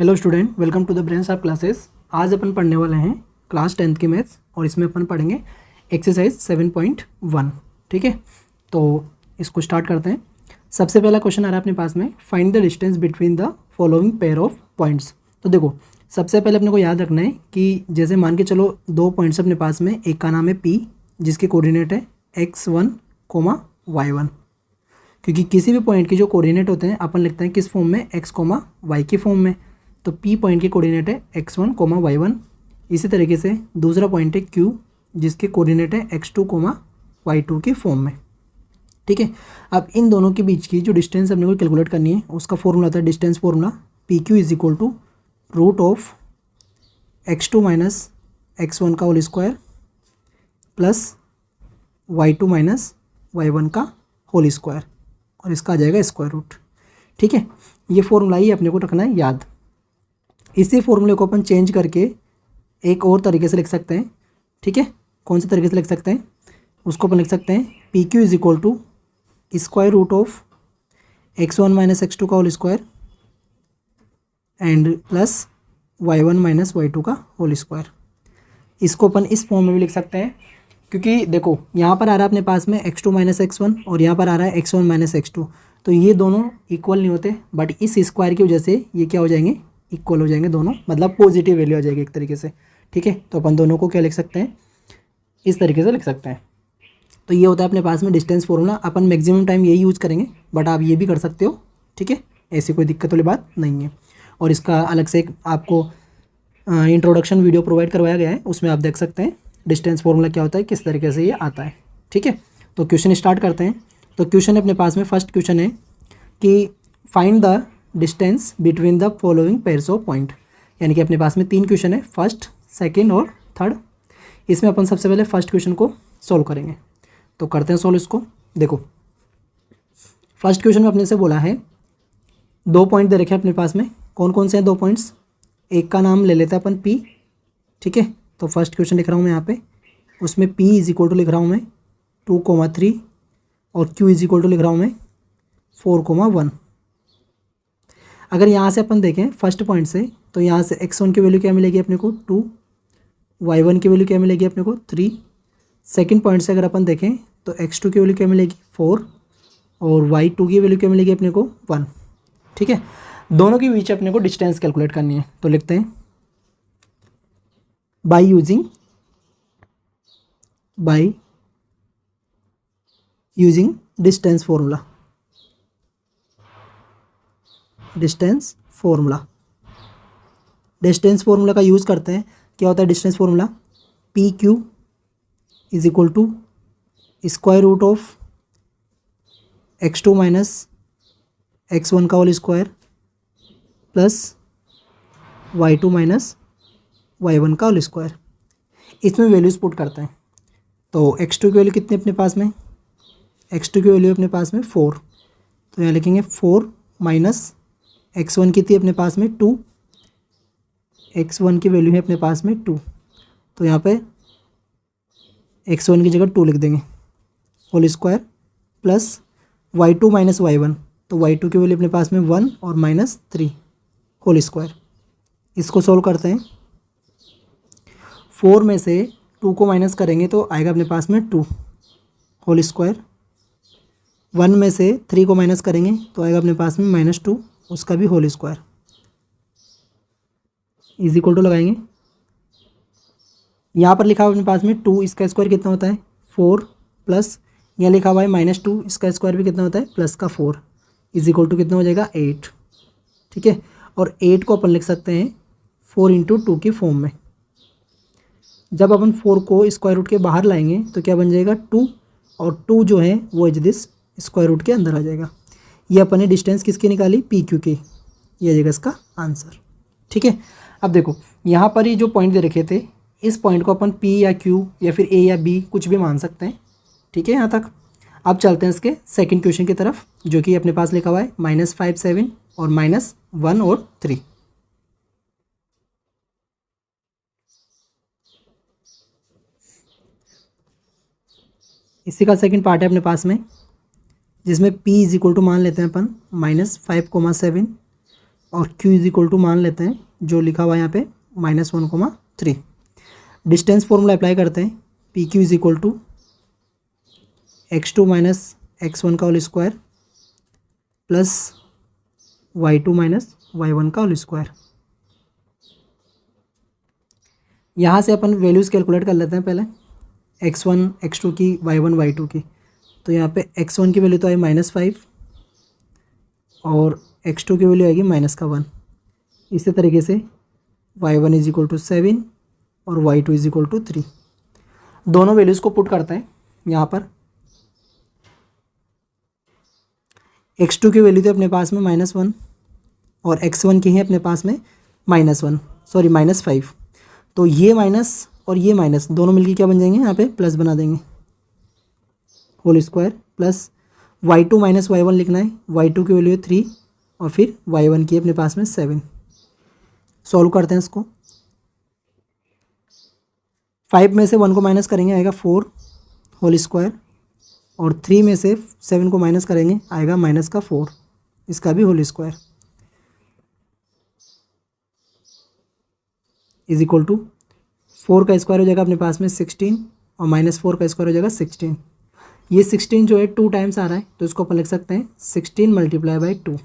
Hello student, welcome to the Brain Sharp classes. आज अपन पढ़ने वाले हैं क्लास 10th की मैथ्स और इसमें अपन पढ़ेंगे एक्सरसाइज 7.1। ठीक है, तो इसको स्टार्ट करते हैं। सबसे पहला क्वेश्चन आ रहा है अपने पास में, find the distance between the following pair of points. तो देखो, सबसे पहले अपने को याद रखना है कि जैसे मान के चलो दो पॉइंट्स अपने पास में, एक का नाम है P जिसके कोऑर्डिनेट है x1, y1। क्योंकि किसी भी पॉइंट के जो कोऑर्डिनेट होते हैं अपन लिखते हैं किस फॉर्म में, x, y की फॉर्म में। तो P पॉइंट के कोऑर्डिनेट है x1, y1। इसी तरीके से दूसरा पॉइंट है Q जिसके कोऑर्डिनेट है x2, y2 की फॉर्म में। ठीक है, अब इन दोनों के बीच की जो डिस्टेंस अपने को कैलकुलेट करनी है उसका फॉर्मूला था distance formula PQ is equal to root of x2 minus x1 का whole square plus y2 minus y1 का होल स्क्वायर, और इसका आ जाएगा स्क्वायर रूट। ठीक है, ये फॉर्मूला ही अपने को रखना है याद। इसी फॉर्मूले को अपन चेंज करके एक और तरीके से लिख सकते हैं। ठीक है, कौन से तरीके से लिख सकते हैं, उसको अपन लिख सकते हैं PQ is equal to square root of x1 minus x2 का whole square and plus y1 minus y2 का होल स्क्वायर। इसको अपन इस फॉर्म में भी लिख सकते हैं, क्योंकि देखो यहाँ पर आ रहा है अपने पास में x2 माइनस x1 और यहाँ पर आ रहा है x1 माइनस x2, तो ये दोनों इक्वल नहीं होते, बट इस स्क्वायर की वजह से ये क्या हो जाएंगे, इक्वल हो जाएंगे दोनों, मतलब पॉजिटिव वैल्यू आ जाएगी एक तरीके से। ठीक है, तो अपन दोनों को क्या लिख सकते हैं, इस तरीके से लिख सकते हैं। तो ये होता है अपने पास में डिस्टेंस फॉर्मूला। अपन मैक्सिमम टाइम यही यूज़ करेंगे, बट आप ये भी कर सकते हो। ठीक है, ऐसी कोई दिक्कत वाली बात नहीं है। और इसका अलग से एक आपको इंट्रोडक्शन वीडियो प्रोवाइड करवाया गया है, उसमें आप देख सकते हैं डिस्टेंस फॉर्मूला क्या होता है, किस तरीके से ये आता है। ठीक है, तो क्वेश्चन स्टार्ट करते हैं। तो क्वेश्चन अपने पास में फर्स्ट क्वेश्चन है कि find the distance between the following pairs of point. यानी कि अपने पास में 3 क्वेश्चन है, फर्स्ट, सेकंड और थर्ड। इसमें अपन सबसे पहले फर्स्ट क्वेश्चन को सॉल्व करेंगे। तो करते हैं सॉल्व इसको। देखो, फर्स्ट क्वेश्चन में अपने से बोला है 2 पॉइंट दे रखे हैं अपने पास में। कौन कौन से हैं 2 पॉइंट्स, एक का नाम ले लेते हैं अपन P। ठीक है, तो फर्स्ट क्वेश्चन लिख रहा हूँ मैं यहाँ पे, उसमें P इज इक्वल टू लिख रहा हूँ मैं 2, 3 और Q इज इक्वल टू लिख रहा हूँ मैं 4, 1। अगर यहाँ से अपन देखें फर्स्ट पॉइंट से, तो यहाँ से x1 की वैल्यू क्या मिलेगी अपने को 2, y1 की वैल्यू क्या मिलेगी अपने को 3। सेकंड पॉइंट से अगर अपन देखें तो x2 की वैल्यू क्या मिलेगी 4 और y2 की वैल्यू क्या मिलेगी अपने को 1। ठीक है, दोनों के बीच अपने को डिस्टेंस कैलकुलेट करनी है। तो लिखते हैं by using distance formula. Distance formula का यूज़ करते हैं। क्या होता है distance formula, PQ is equal to square root of x2 minus x1 का whole square plus y2 minus y1 का होल स्क्वायर। इसमें वैल्यूज पुट करते हैं। तो x2 की वैल्यू कितनी अपने पास में, x2 की वैल्यू अपने पास में 4, तो यहाँ लिखेंगे 4 माइनस x1 कितनी अपने पास में 2, x1 की वैल्यू है अपने पास में 2, तो यहाँ पे x1 की जगह 2 लिख देंगे whole square plus y2 minus y1, तो y2 की वैल्यू अपने पास में 1 और माइनस 3 होल स्क्वायर। इसको सोल्व करते हैं। 4 में से 2 को माइनस करेंगे तो आएगा अपने पास में 2 होल स्क्वायर। 1 में से 3 को माइनस करेंगे तो आएगा अपने पास में -2, उसका भी whole square. Is equal to लगाएंगे, यहाँ पर लिखा हुआ अपने पास में 2, इसका स्क्वायर कितना होता है 4 प्लस यहाँ लिखा हुआ है -2, इसका स्क्वायर भी कितना होता है प्लस का 4, इज इक्वल टू कितना हो जाएगा 8। ठीक है, और 8 को अपन लिख सकते हैं 4 × 2 की फॉर्म में। जब अपन 4 को स्क्वायर रूट के बाहर लाएंगे तो क्या बन जाएगा 2, और 2 जो है वो एज दिस स्क्वायर रूट के अंदर आ जाएगा। ये अपन ने डिस्टेंस किसकी निकाली, PQ की, ये आ जाएगा इसका आंसर। ठीक है, अब देखो यहाँ पर ही जो पॉइंट दे रखे थे, इस पॉइंट को अपन P या Q या फिर A या B कुछ भी मान सकते हैं। ठीक है, यहाँ तक। अब चलते हैं इसके सेकंड क्वेश्चन की तरफ, जो कि अपने पास लिखा हुआ है -5, 7 और -1 और 3। इसी का सेकंड पार्ट है अपने पास में, जिसमें P इज इक्वल टू मान लेते हैं अपन -5, 7 और q इज इक्वल टू मान लेते हैं जो लिखा हुआ है यहाँ पे -1,3। डिस्टेंस फॉर्मूला अप्लाई करते हैं, P Q is equal to x2 minus x1 का whole square plus y2 minus y1 का होल स्क्वायर। यहाँ से अपन वैल्यूज़ कैलकुलेट कर लेते हैं पहले, x1 x2 की, y1 y2 की। तो यहाँ पे x1 की वैल्यू तो आई -5 और x2 की वैल्यू आएगी -1। इसी तरीके से y1 इज इक्वल टू 7 और y2 इज इक्वल टू 3। दोनों वैल्यूज़ को पुट करते हैं यहाँ पर। x2 की वैल्यू तो अपने पास में -1 और x1 की है अपने पास में -5। तो ये माइनस और ये माइनस दोनों मिलकर क्या बन जाएंगे, यहाँ पे प्लस बना देंगे, whole square plus y2 minus y1 लिखना है। y2 की वैल्यू है 3 और फिर y1 की अपने पास में 7। सॉल्व करते हैं इसको। 5 में से 1 को माइनस करेंगे आएगा 4 होल स्क्वायर और 3 में से 7 को माइनस करेंगे आएगा -4, इसका भी whole square is equal to 4 का स्क्वायर हो जाएगा अपने पास में 16 और -4 का स्क्वायर हो जाएगा 16। ये 16 जो है 2 टाइम्स आ रहा है तो इसको अपन लिख सकते हैं 16 मल्टीप्लाई बाई 2।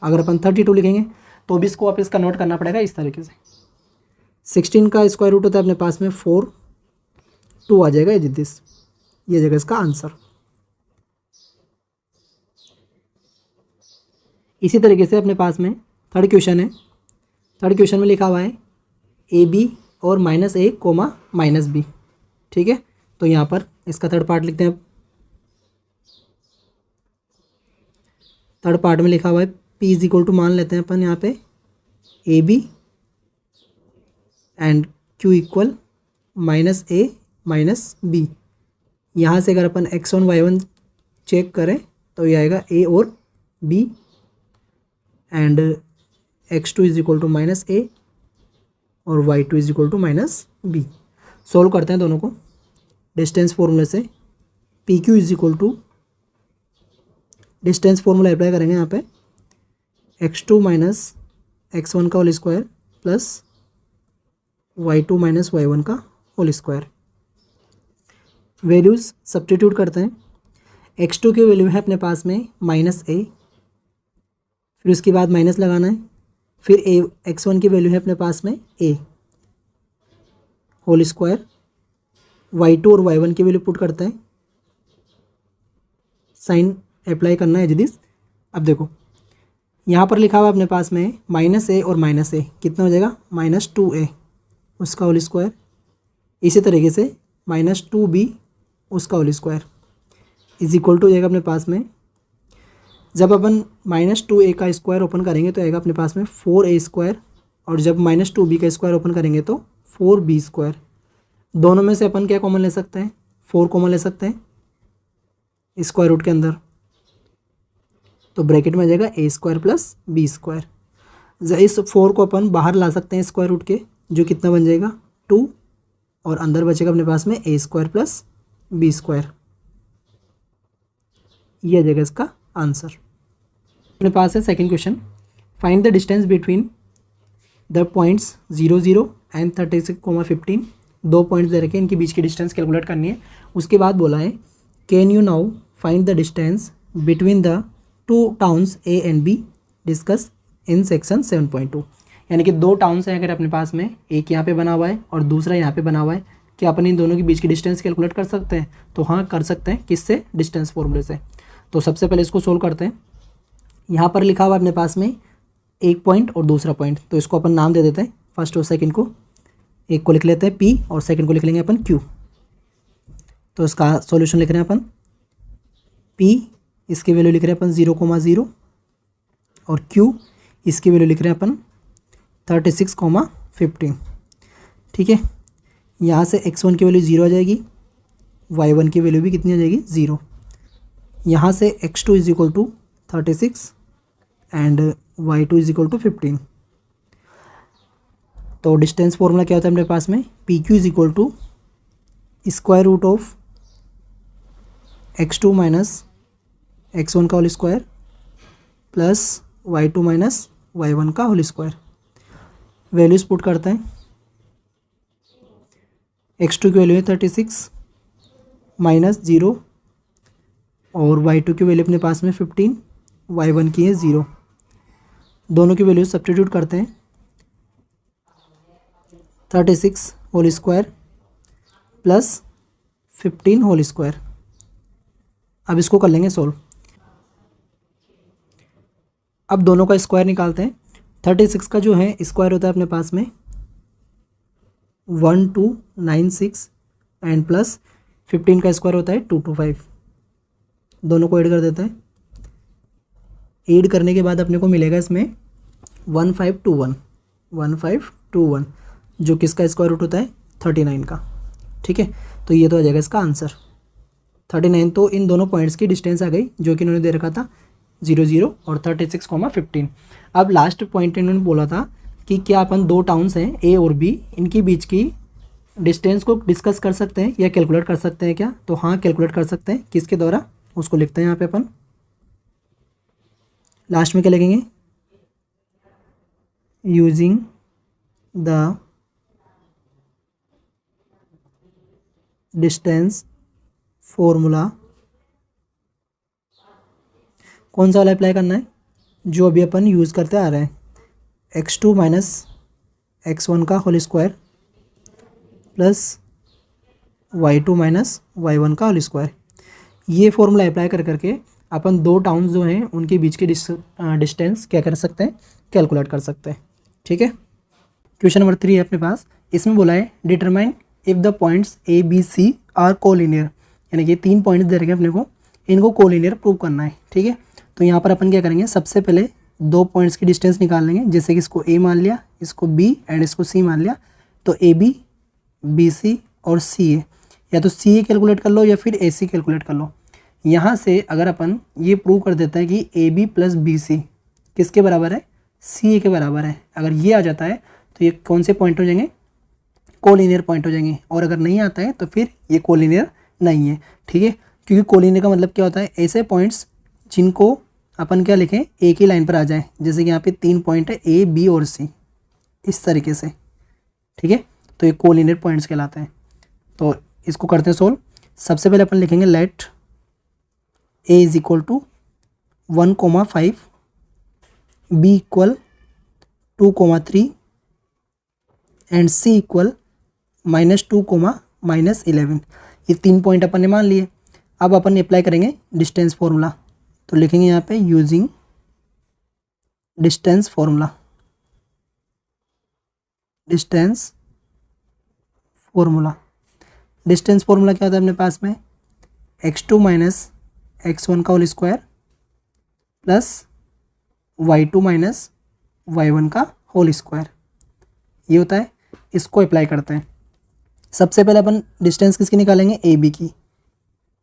अगर अपन 32 लिखेंगे तो भी इसको वापस कन्वर्ट करना पड़ेगा इस तरीके से। 16 का स्क्वायर रूट होता है अपने पास में 4, 2 आ जाएगा इज दिस, ये जाएगा इसका आंसर। इसी तरीके से अपने पास में थर्ड क्वेश्चन है। थर्ड क्वेश्चन में लिखा हुआ है AB और -A, -B। ठीक है, तो यहाँ पर इसका थर्ड पार्ट लिखते हैं। थर्ड पार्ट में लिखा हुआ है P इज इक्वल टू मान लेते हैं अपन यहाँ पे AB and Q equal -A -B। यहाँ से अगर अपन x1 y1 चेक करें तो ये आएगा A और B and x2 is equal to -A और y2 is equal to -B। Solve करते हैं दोनों को डिस्टेंस फॉर्मूले से। PQ is equal to, distance formula apply करेंगे यहाँ पे, x2 माइनस x1 का whole square plus y2 minus y1 का होल स्क्वायर। वैल्यूज़ सब्स्टिट्यूट करते हैं। x2 की वैल्यू है अपने पास में -A, फिर उसके बाद माइनस लगाना है, फिर x1 की वैल्यू है अपने पास में A होल स्क्वायर। y2 और y1 की वैल्यू पुट करते हैं, साइन अप्लाई करना है जिदिस। अब देखो यहाँ पर लिखा हुआ अपने पास में -A और -A कितना हो जाएगा, -2A उसका होल स्क्वायर। इसी तरीके से -2B उसका whole square is equal to हो जाएगा अपने पास में, जब अपन -2A का स्क्वायर ओपन करेंगे तो आएगा अपने पास में 4A स्क्वायर और जब -2B का स्क्वायर ओपन करेंगे तो 4B स्क्वायर। दोनों में से अपन क्या कॉमन ले सकते हैं, 4 कॉमन ले सकते हैं स्क्वायर रूट के अंदर, तो ब्रैकेट में आ जाएगा A square plus B square. इस 4 को अपन बाहर ला सकते हैं स्क्वायर रूट के, जो कितना बन जाएगा 2 और अंदर बचेगा अपने पास में A square plus B square. ये आ जाएगा इसका आंसर। अपने पास है second question, find the distance between the points 0 0 and 36,15। 2 points दे रखे हैं, इनके बीच की डिस्टेंस कैलकुलेट करनी है। उसके बाद बोला है can you now find the distance between the 2 towns A and B discuss in section 7.2। यानी कि 2 टाउन्स हैं अगर अपने पास में, एक यहाँ पे बना हुआ है और दूसरा यहाँ पे बना हुआ है, क्या अपन इन दोनों के बीच की डिस्टेंस कैलकुलेट कर सकते हैं? तो हाँ कर सकते हैं। किससे? डिस्टेंस फॉर्मूले से। तो सबसे पहले इसको सोल्व करते हैं। यहाँ पर लिखा हुआ अपने पास में एक पॉइंट और दूसरा पॉइंट, तो इसको अपन नाम दे देते हैं फर्स्ट और सेकंड को। एक को लिख लेते हैं P और सेकंड को लिख लेंगे अपन Q। तो इसका सॉल्यूशन लिख रहे हैं अपन P, इसकी वैल्यू लिख रहे हैं अपन 0,0 और Q इसकी वैल्यू लिख रहे हैं अपन 36,15। ठीक है, यहाँ से x1 की वैल्यू 0 आ जाएगी, y1 की वैल्यू भी कितनी आ जाएगी 0। यहाँ से x2 is equal to 36 and y2 is equal to 15। तो डिस्टेंस फॉर्मूला क्या होता है मेरे पास में, PQ is equal to square root of x2 minus x1 का whole square plus y2 minus y1 का होल स्क्वायर। वैल्यूज पुट करते हैं। x2 की वैल्यू है 36 माइनस 0 और y2 की वैल्यू अपने पास में 15, y1 की है 0। दोनों की वैल्यूज सब्स्टिट्यूट करते हैं। 36 whole square plus 15 whole square. अब इसको कर लेंगे सोल्व। अब दोनों का स्क्वायर निकालते हैं। 36 का जो है स्क्वायर होता है अपने पास में 1296 एंड प्लस 15 का स्क्वायर होता है 225। दोनों को ऐड कर देते हैं। ऐड करने के बाद अपने को मिलेगा इसमें 1521 जो किसका स्क्वायर रूट होता है 39 का। ठीक है, तो ये तो आ जाएगा इसका आंसर 39। तो इन दोनों पॉइंट्स की डिस्टेंस आ गई जो कि इन्होंने दे रखा था 0 0 और 36,15। अब लास्ट पॉइंट इन्होंने बोला था कि क्या अपन दो टाउन्स हैं ए और बी, इनके बीच की डिस्टेंस को डिस्कस कर सकते हैं या कैलकुलेट कर सकते हैं क्या? तो हाँ, कैलकुलेट कर सकते हैं। किसके द्वारा? उसको लिखते हैं यहाँ पे अपन। लास्ट में क्या लिखेंगे? Using the distance formula. कौन सा वाला अप्लाई करना है? जो अभी अपन यूज़ करते आ रहे हैं, x2 माइनस x1 का whole square plus y2 minus y1 का होल स्क्वायर। ये फॉर्मूला अप्लाई कर करके अपन दो टाउन्स जो हैं उनके बीच की डिस्टेंस क्या कर सकते हैं? कैलकुलेट कर सकते हैं। ठीक है, क्वेश्चन नंबर 3 है अपने पास। इसमें बोला है determine if the points A B C are collinear, यानी कि 3 पॉइंट्स दे रखे अपने को, इनको कोलिनियर प्रूव करना है। ठीक है, तो यहाँ पर अपन क्या करेंगे, सबसे पहले दो पॉइंट्स की डिस्टेंस निकाल लेंगे। जैसे कि इसको ए मान लिया, इसको बी एंड इसको सी मान लिया, तो ए बी, बी सी और सी ए, या तो सी ए कैलकुलेट कर लो या फिर ए सी कैलकुलेट कर लो। यहाँ से अगर अपन ये प्रूव कर देते हैं कि A B plus B C किसके बराबर है? सी ए के बराबर है। अगर ये आ जाता है तो ये कौन से पॉइंट हो जाएंगे? कोलिनियर पॉइंट हो जाएंगे। और अगर नहीं आता है तो फिर ये कोलिनियर नहीं है। ठीक है, क्योंकि कोलिनियर का मतलब क्या होता है? ऐसे पॉइंट्स जिनको अपन क्या लिखें, एक ही लाइन पर आ जाए। जैसे कि यहाँ पे 3 पॉइंट है ए बी और सी, इस तरीके से। ठीक है, तो ये कोलिनियर पॉइंट्स कहलाते हैं। तो इसको करते हैं सोल्व। सबसे पहले अपन लिखेंगे let A is equal to 1,5, B equal 2,3 and C equal -2, -11। ये 3 पॉइंट अपन ने मान लिए। अब अपन अप्लाई करेंगे डिस्टेंस फॉर्मूला। तो लिखेंगे यहाँ पे using distance formula. Distance formula क्या होता है अपने पास में? x2 माइनस x1 का whole square plus y2 minus y1 का होल स्क्वायर, ये होता है। इसको अप्लाई करते हैं। सबसे पहले अपन डिस्टेंस किसकी निकालेंगे? ए बी की।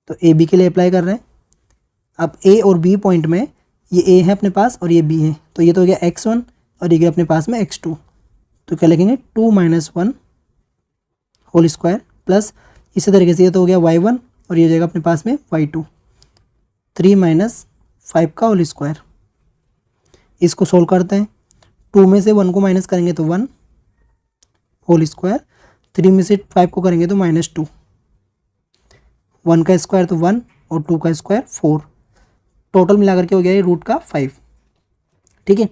तो ए बी के लिए अप्लाई कर रहे हैं। अब ए और बी पॉइंट में ये ए है अपने पास और ये बी है, तो ये तो हो गया x1 और ये गया अपने पास में x2। तो क्या लिखेंगे? 2 - 1 होल स्क्वायर प्लस इसी तरीके से ये तो हो गया y1 और ये हो जाएगा अपने पास में y2, 3 - 5 का होल स्क्वायर। इसको सोल्व करते हैं। 2 में से 1 को माइनस करेंगे तो 1 होल स्क्वायर, 3 में से 5 को करेंगे तो -2, 1 का स्क्वायर तो 1 और 2 का स्क्वायर 4, टोटल मिलाकर के हो गया ये रूट का 5। ठीक है,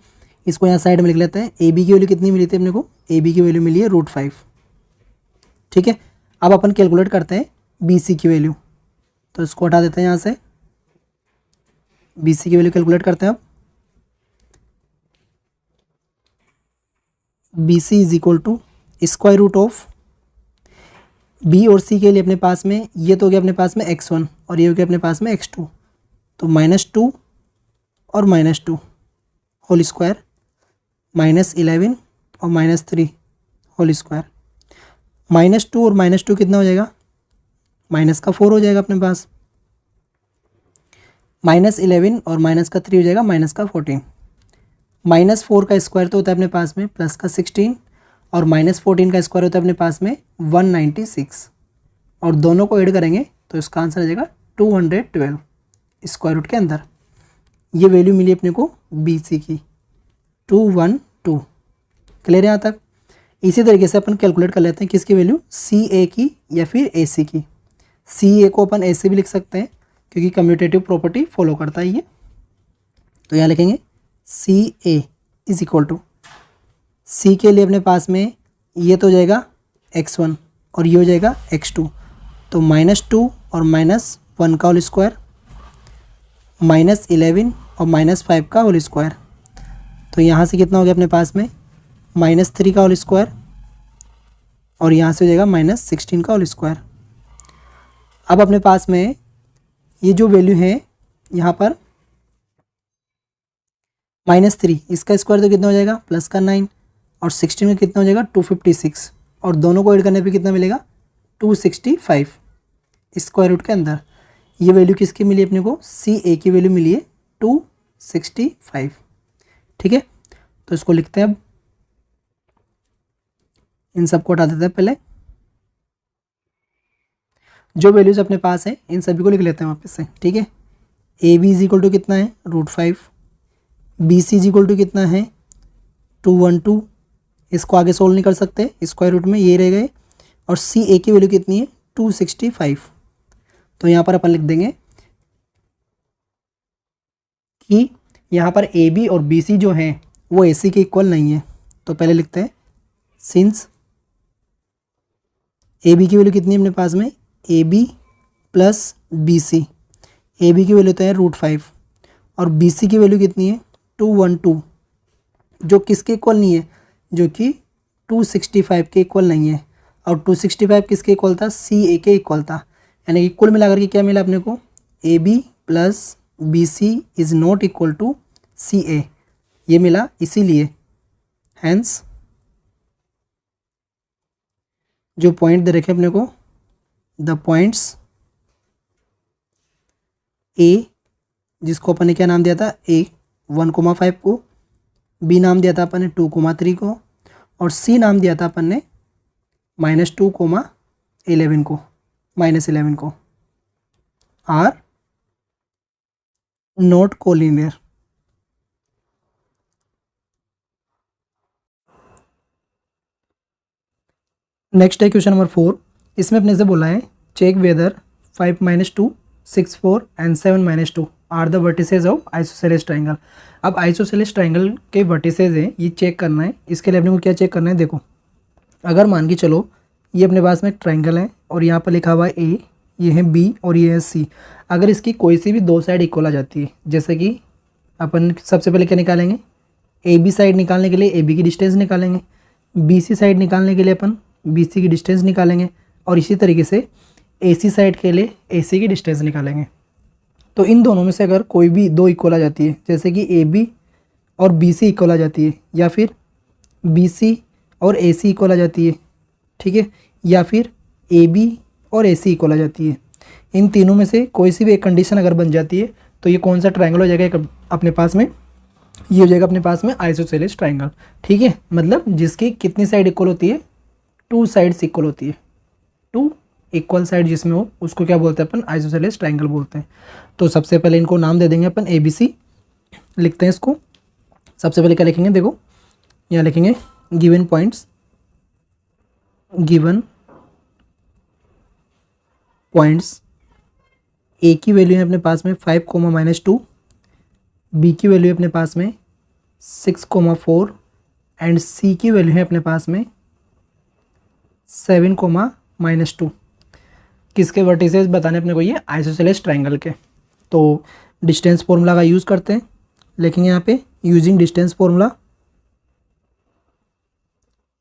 इसको यहाँ साइड में लिख लेते हैं। ए बी की वैल्यू कितनी मिली थी अपने को? ए बी की वैल्यू मिली है √5। ठीक है, अब अपन कैलकुलेट करते हैं बी सी की वैल्यू। तो इसको हटा देते हैं यहाँ से। बी सी की वैल्यू कैलकुलेट करते हैं। अब B C is equal to square root of B और सी के लिए अपने पास में ये तो हो गया अपने पास में x1 और ये हो गया अपने पास में x2, तो -2 और -2 होल स्क्वायर, -11 और -3 होल स्क्वायर। -2 और -2 कितना हो जाएगा? माइनस का 4 हो जाएगा अपने पास। -11 और -3 हो जाएगा -14। -4 का स्क्वायर तो होता है अपने पास में +16 और -14 का स्क्वायर होता है अपने पास में 196, और दोनों को ऐड करेंगे तो इसका आंसर आ जाएगा 212 स्क्वायर रूट के अंदर। ये वैल्यू मिली अपने को बी सी की। 212। क्लियर है यहाँ तक। इसी तरीके से अपन कैलकुलेट कर लेते हैं किसकी वैल्यू, सी ए की या फिर ए सी की। सी ए को अपन ऐसे भी लिख सकते हैं क्योंकि कम्यूटेटिव प्रॉपर्टी फॉलो करता है ये। तो यहाँ लिखेंगे सी ए इज इक्वल टू, सी के लिए अपने पास में ये तो हो जाएगा x1 और ये हो जाएगा x2, तो -2 और -1 का होल स्क्वायर, -11 और -5 का होल स्क्वायर। तो यहाँ से कितना हो गया अपने पास में -3 का होल स्क्वायर और यहाँ से हो जाएगा -16 का होल स्क्वायर। अब अपने पास में ये जो वैल्यू है यहाँ पर -3, इसका स्क्वायर तो कितना हो जाएगा प्लस का 9 और 16 में कितना हो जाएगा 256 और दोनों को ऐड करने पे कितना मिलेगा 265 स्क्वायर रूट के अंदर। ये वैल्यू किसकी मिली अपने को, सी ए की वैल्यू मिली है 265। ठीक है, तो इसको लिखते हैं। अब इन सबको हटा देते हैं। पहले जो वैल्यूज अपने पास है इन सभी को लिख लेते हैं वापस से। ठीक है, A B is equal to कितना है √5, B C is equal to कितना है 212, इसको आगे सोल्व नहीं कर सकते, स्क्वायर रूट में ये रह गए, और सी ए की वैल्यू कितनी है 265। तो यहाँ पर अपन लिख देंगे कि यहाँ पर ए बी और बी सी जो हैं वो ए सी के इक्वल नहीं है। तो पहले लिखते हैं सिंस ए बी की वैल्यू कितनी है अपने पास में, A B plus B C, A B की वैल्यू तो है √5 और बी सी की वैल्यू कितनी है 212, जो किसके इक्वल नहीं है, जो कि 265 के इक्वल नहीं है। और 265 किसके इक्वल था, सी ए के इक्वल था। यानी कि कुल मिलाकर के क्या मिला अपने को, A B plus B C is not equal to C A, ये मिला। इसीलिए हैंस जो पॉइंट दे रखे अपने को, द पॉइंट्स ए, जिसको अपन ने क्या नाम दिया था ए 1,5 को, बी नाम दिया था अपन ने 2,3 को, और सी नाम दिया था अपन ने -2,11 को, -11 को, आर नॉट कोलिनियर। नेक्स्ट है क्वेश्चन नंबर 4। इसमें अपने से बोला है check whether 5 - 2 6 4 and 7 - 2 are the vertices of isosceles triangle. अब आइसोसेलेस ट्राइंगल के वर्टिसेज हैं, ये चेक करना है। इसके लिए अपने को क्या चेक करना है, देखो अगर मान के चलो ये अपने पास में एक ट्राइंगल है और यहाँ पर लिखा हुआ है ए, ये है बी और ये है सी। अगर इसकी कोई सी भी दो साइड इक्वल आ जाती है, जैसे कि अपन सबसे पहले क्या निकालेंगे, ए बी साइड निकालने के लिए ए बी की डिस्टेंस निकालेंगे, बी सी साइड निकालने के लिए अपन बी सी की डिस्टेंस निकालेंगे, और इसी तरीके से ए सी साइड के लिए ए सी की डिस्टेंस निकालेंगे। तो इन दोनों में से अगर कोई भी दो इक्वल आ जाती है, जैसे कि ए बी और बी सी इक्वल आ जाती है, या फिर बी सी और ए सी इक्वल आ जाती है, ठीक है, या फिर ए बी और ए सी इक्वल आ जाती है, इन तीनों में से कोई सी भी एक कंडीशन अगर बन जाती है, तो ये कौन सा ट्रायंगल हो जाएगा अपने पास में, ये हो जाएगा अपने पास में आइसोसेलेस ट्रायंगल। ठीक है, मतलब जिसकी कितनी साइड इक्वल होती है, 2 साइड्स इक्वल होती है, 2 इक्वल साइड जिसमें हो उसको क्या बोलते हैं अपन, आइसोसेलेस ट्रायंगल बोलते हैं। तो सबसे पहले इनको नाम दे देंगे अपन ए बी सी, लिखते हैं इसको। सबसे पहले क्या लिखेंगे, देखो यहाँ लिखेंगे गिवन पॉइंट्स, गिवन पॉइंट्स, ए की वैल्यू है अपने पास में 5, -2, बी की वैल्यू है अपने पास में 6, 4 एंड सी की वैल्यू है अपने पास में 7, -2। किसके वर्टिसेस बताने अपने को, ये आइसोसेलेस ट्रायंगल के। तो डिस्टेंस फॉर्मूला का यूज़ करते हैं, लिखेंगे यहाँ पे using distance formula,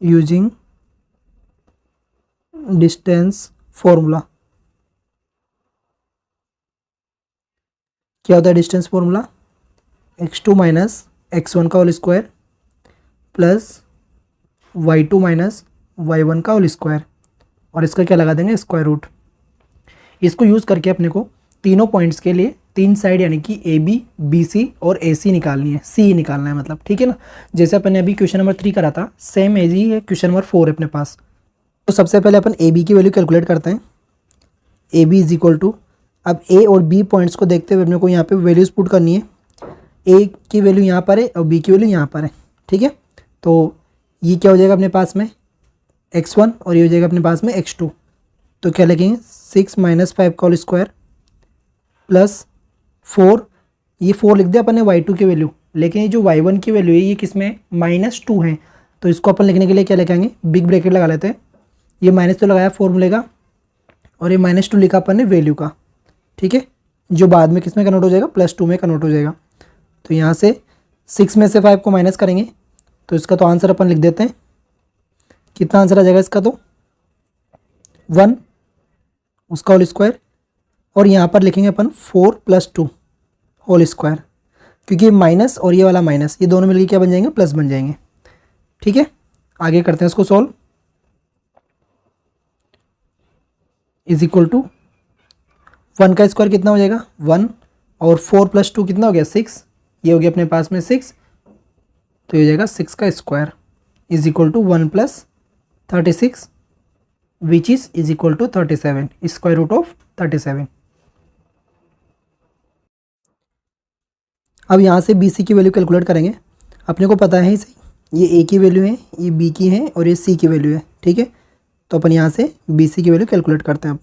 using distance formula. क्या होता है डिस्टेंस फॉर्मूला, x2 - x1 का whole square plus y2 - y1 का होल स्क्वायर, और इसका क्या लगा देंगे स्क्वायर रूट। इसको यूज़ करके अपने को तीनों पॉइंट्स के लिए 3 साइड यानी कि ए बी, बी सी और ए सी निकालनी है, सी निकालना है मतलब, ठीक है ना। जैसे अपन ने अभी क्वेश्चन नंबर 3 करा था, सेम एज ही है क्वेश्चन नंबर 4 है अपने पास। तो सबसे पहले अपन ए बी की वैल्यू कैलकुलेट करते हैं। A B is equal to, अब ए और बी पॉइंट्स को देखते हुए अपने को यहाँ पे वैल्यूज पुट करनी है। ए की वैल्यू यहाँ पर है और बी की वैल्यू यहाँ पर है, ठीक है। तो ये क्या हो जाएगा अपने पास में x1 और ये हो जाएगा अपने पास में x2। तो क्या लिखेंगे 6 माइनस 5 का होल स्क्वायर प्लस 4, ये 4 लिख दिया अपन ने y2 की वैल्यू, लेकिन ये जो y1 की वैल्यू है ये किस में -2 है, तो इसको अपन लिखने के लिए क्या लिखेंगे, बिग ब्रैकेट लगा लेते हैं। ये माइनस तो लगाया फॉर्मूले का और ये -2 लिखा अपन ने वैल्यू का, ठीक है, जो बाद में किस में कन्वर्ट हो जाएगा, +2 में कन्वर्ट हो जाएगा। तो यहाँ से 6 में से 5 को माइनस करेंगे तो इसका तो आंसर अपन लिख देते हैं, कितना आंसर आ जाएगा इसका, तो 1 उसका होल स्क्वायर, और यहाँ पर लिखेंगे अपन 4 + 2 होल स्क्वायर, क्योंकि माइनस और ये वाला माइनस ये दोनों मिलकर क्या बन जाएंगे, प्लस बन जाएंगे। ठीक है, आगे करते हैं इसको सॉल्व। इज इक्वल टू 1 का स्क्वायर कितना हो जाएगा 1, और 4 + 2 कितना हो गया 6, ये हो गया अपने पास में 6, तो ये हो जाएगा 6 का square is equal to 1 + 36 which is equal to 37, square root of 37। अब यहाँ से बी सी की वैल्यू कैलकुलेट करेंगे। अपने को पता है ही सही, ये ए की वैल्यू है, ये बी की है और ये सी की वैल्यू है। ठीक है, तो अपन यहाँ से बी सी की वैल्यू कैलकुलेट करते हैं। अब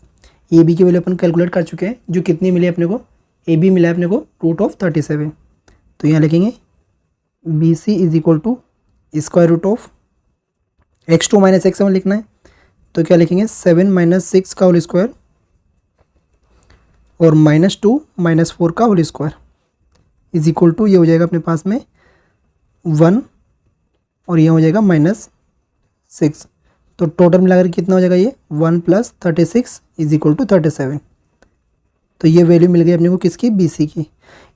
ए बी की वैल्यू अपन कैलकुलेट कर चुके हैं, जो कितनी मिली अपने को, ए बी मिला है अपने को √37। तो यहाँ लिखेंगे B C is equal to square root of x2 - x7 लिखना है, तो क्या लिखेंगे 7 - 6 का होल स्क्वायर और -2 - 4 का whole square is equal to, ये हो जाएगा अपने पास में 1 और ये हो जाएगा -6। तो टोटल मिलाकर कितना हो जाएगा ये 1 + 36 इज इक्वल टू 37। तो ये वैल्यू मिल गई अपने को किसकी, बी सी की।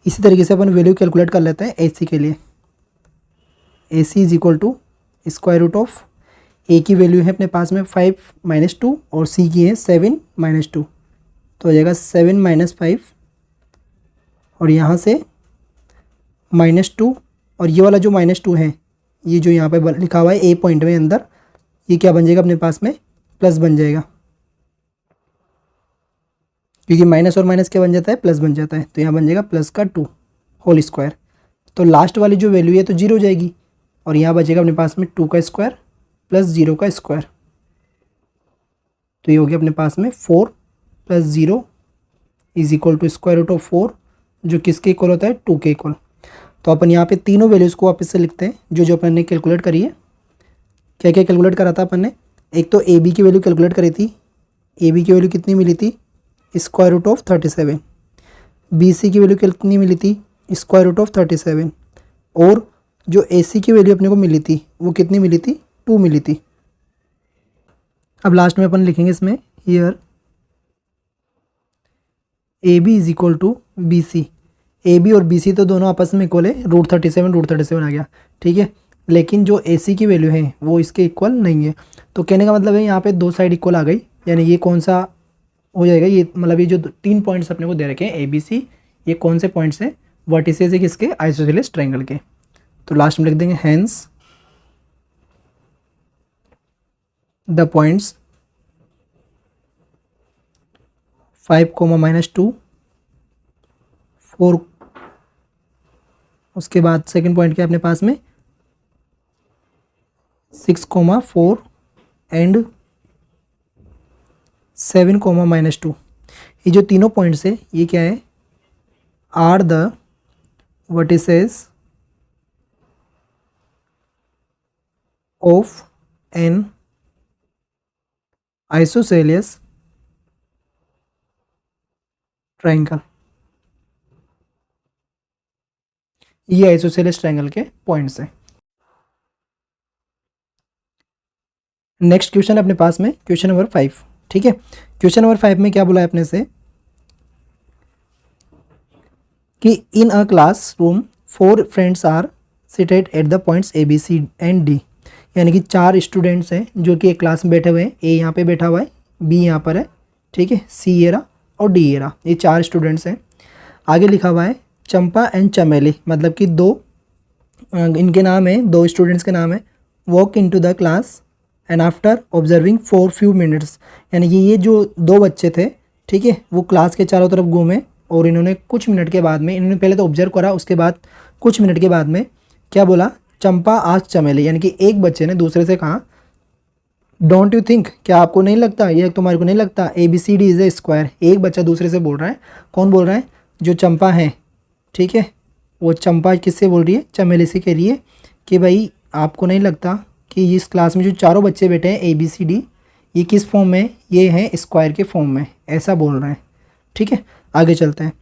इसी तरीके से अपन वैल्यू कैलकुलेट कर लेते हैं ए सी के लिए। A C is equal to square root of, A की वैल्यू है अपने पास में 5 - 2 और सी की है 7 - 2, तो हो जाएगा 7 - 5 और यहाँ से -2 और ये वाला जो -2 है, ये जो यहाँ पे लिखा हुआ है ए पॉइंट में अंदर, ये क्या बन जाएगा अपने पास में, प्लस बन जाएगा, क्योंकि माइनस और माइनस क्या बन जाता है, प्लस बन जाता है। तो यहाँ बन जाएगा प्लस का 2 होल स्क्वायर। तो लास्ट वाली जो वैल्यू है तो 0 हो जाएगी और यहाँ बचेगा अपने पास में 2 का स्क्वायर प्लस 0 का स्क्वायर। तो ये हो गया अपने पास में 4 + 0 is equal to square root of 4, जो किसके इक्वल होता है, 2 के इक्वल। तो अपन यहाँ पे तीनों वैल्यूज़ को वापस से लिखते हैं, जो अपन ने कैलकुलेट करी है। क्या क्या कैलकुलेट करा था अपन ने, एक तो ए बी की वैल्यू कैलकुलेट करी थी, ए बी की वैल्यू कितनी मिली थी, square root of 37। B C की वैल्यू कितनी मिली थी, स्क्वायर रूट ऑफ 37। और जो ए सी की वैल्यू अपने को मिली थी वो कितनी मिली थी, 2 मिली थी। अब लास्ट में अपन लिखेंगे इसमें here A B is equal to B C. A B और बी सी तो दोनों आपस में इक्वल है, √37 आ गया। ठीक है, लेकिन जो ए सी की वैल्यू है वो इसके इक्वल नहीं है। तो कहने का मतलब है यहाँ पे दो साइड इक्वल आ गई, यानी ये कौन सा हो जाएगा, ये मतलब ये जो 3 पॉइंट्स अपने को दे रखे हैं ए बी सी, ये कौन से पॉइंट्स हैं, वर्टिसेस है किसके, आइसोसेलेस ट्रायंगल के। तो लास्ट में लिख देंगे हेंस द पॉइंट्स 5, -2, 4, उसके बाद सेकंड पॉइंट क्या अपने पास में 6, 4 एंड 7, -2। ये जो तीनों पॉइंट्स है ये क्या है, are the vertices of an isosceles triangle. ये आइसोसेलियस ट्रायंगल के पॉइंट्स हैं। नेक्स्ट क्वेश्चन अपने पास में क्वेश्चन नंबर 5। ठीक है, क्वेश्चन नंबर 5 में क्या बोला है अपने से कि in a classroom 4 friends are seated at the points A B C and D. यानी कि 4 स्टूडेंट्स हैं जो कि एक क्लास में बैठे हुए हैं। ए यहाँ पे बैठा हुआ है, बी यहाँ पर है, ठीक है, सी ये रहा और डी ये रहा, ये 4 स्टूडेंट्स हैं। आगे लिखा हुआ है चंपा एंड चमेली, मतलब कि 2 इनके नाम है, 2 स्टूडेंट्स के नाम है। Walk into the class and after observing for few minutes. यानी कि ये जो 2 बच्चे थे, ठीक है, वो क्लास के चारों तरफ घूमे और इन्होंने कुछ मिनट के बाद में, इन्होंने पहले तो ऑब्जर्व करा, उसके बाद कुछ मिनट के बाद में क्या बोला चंपा आज चमेली, यानी कि एक बच्चे ने दूसरे से कहा डोंट यू थिंक, क्या आपको नहीं लगता, ये तुम्हारे को नहीं लगता ABCD इज़ ए स्क्वायर। एक बच्चा दूसरे से बोल रहा है, कौन बोल रहा है, जो चंपा है, ठीक है, वो चंपा किससे बोल रही है, चमेली से कह रही है कि भाई आपको नहीं लगता कि इस क्लास में जो चारों बच्चे बैठे हैं ABCD, ये किस फॉर्म में, ये हैं स्क्वायर के फॉर्म में, ऐसा बोल रहे हैं। ठीक है, आगे चलते हैं।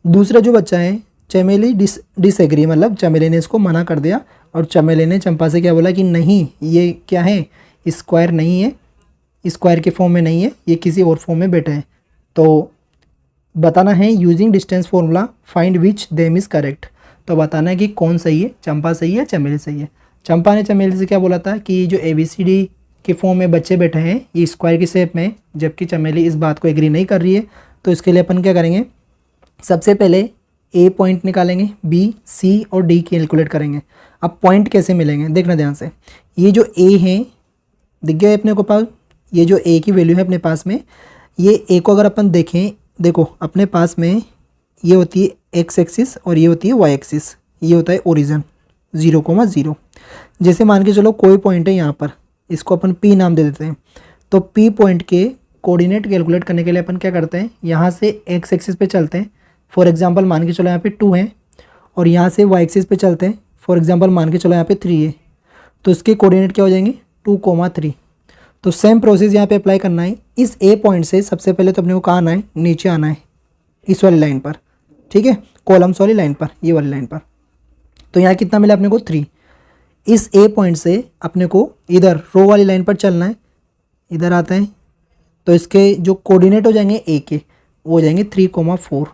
दूसरा जो बच्चा है चमेली डिसएग्री, मतलब चमेली ने इसको मना कर दिया और चमेली ने चंपा से क्या बोला कि नहीं ये क्या है, स्क्वायर नहीं है, स्क्वायर के फॉर्म में नहीं है, ये किसी और फॉर्म में बैठा है। तो बताना है using distance formula find which them is correct. तो बताना है कि कौन सही है, चंपा सही है, चमेली सही है। चंपा ने चमेली से क्या बोला था कि जो ABCD के फॉर्म में बच्चे बैठे हैं ये स्क्वायर की शेप में, जबकि चमेली इस बात को एग्री नहीं कर रही है। तो इसके लिए अपन क्या करेंगे, सबसे पहले A पॉइंट निकालेंगे, B, C और D कैलकुलेट करेंगे। अब पॉइंट कैसे मिलेंगे देखना ध्यान से, ये जो A है दिख गया अपने को पास, ये जो A की वैल्यू है अपने पास में, ये A को अगर अपन देखें, देखो अपने पास में ये होती है x एक्सिस और ये होती है y एक्सिस, ये होता है ओरिजिन 0,0। जैसे मान के चलो कोई पॉइंट है यहाँ पर, इसको अपन P नाम दे देते हैं। तो P पॉइंट के कोऑर्डिनेट कैलकुलेट करने के लिए अपन क्या करते हैं, यहाँ से x एक्सिस पे चलते हैं। फॉर एग्जांपल मान के चलो यहाँ पे 2 है और यहाँ से y एक्सिस पे चलते हैं। फॉर एग्जांपल मान के चलो यहाँ पे 3 है, तो इसके कोऑर्डिनेट क्या हो जाएंगे 2,3। तो सेम प्रोसेस यहाँ पे अप्लाई करना है। इस A पॉइंट से सबसे पहले तो अपने को कहाँ आना है, नीचे आना है इस वाली लाइन पर, ठीक है, कॉलम्स वाली लाइन पर, ये वाली लाइन पर। तो यहाँ कितना मिला अपने को 3। इस A पॉइंट से अपने को इधर रो वाली लाइन पर चलना है, इधर आता है तो इसके जो कोऑर्डिनेट हो जाएंगे A के वो हो जाएंगे 3,4,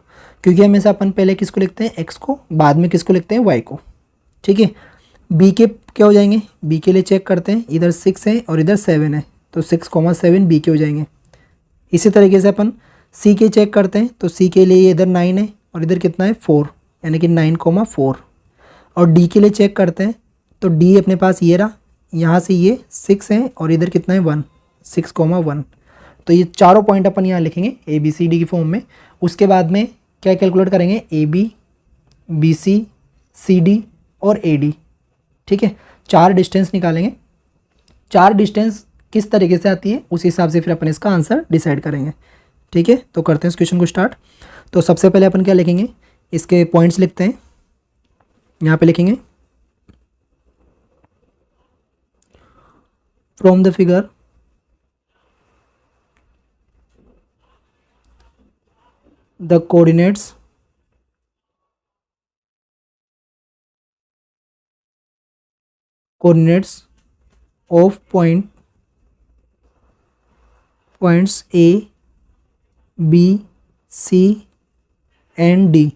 क्योंकि हमेशा अपन पहले किसको लिखते हैं x को, बाद में किसको लिखते हैं y को। ठीक है, B के क्या हो जाएंगे, B के लिए चेक करते हैं, इधर 6 है और इधर 7 है, तो 6,7 B के हो जाएंगे। इसी तरीके से अपन C के चेक करते हैं, तो C के लिए इधर 9 है और इधर कितना है 4, यानी कि 9,4। और D के लिए चेक करते हैं, तो D अपने पास ये रहा, यहाँ से ये 6 है और इधर कितना है 1, 6,1। तो ये चारों पॉइंट अपन यहाँ लिखेंगे ABCD की फॉर्म में। उसके बाद में क्या कैलकुलेट करेंगे, AB, BC, CD और AD। ठीक है, 4 डिस्टेंस निकालेंगे। 4 डिस्टेंस किस तरीके से आती है उस हिसाब से फिर अपन इसका आंसर डिसाइड करेंगे। ठीक है, तो करते हैं इस क्वेश्चन को स्टार्ट। तो सबसे पहले अपन क्या लिखेंगे, इसके पॉइंट्स लिखते हैं। यहाँ पे लिखेंगे from the figure the coordinates of points A, B, C and D।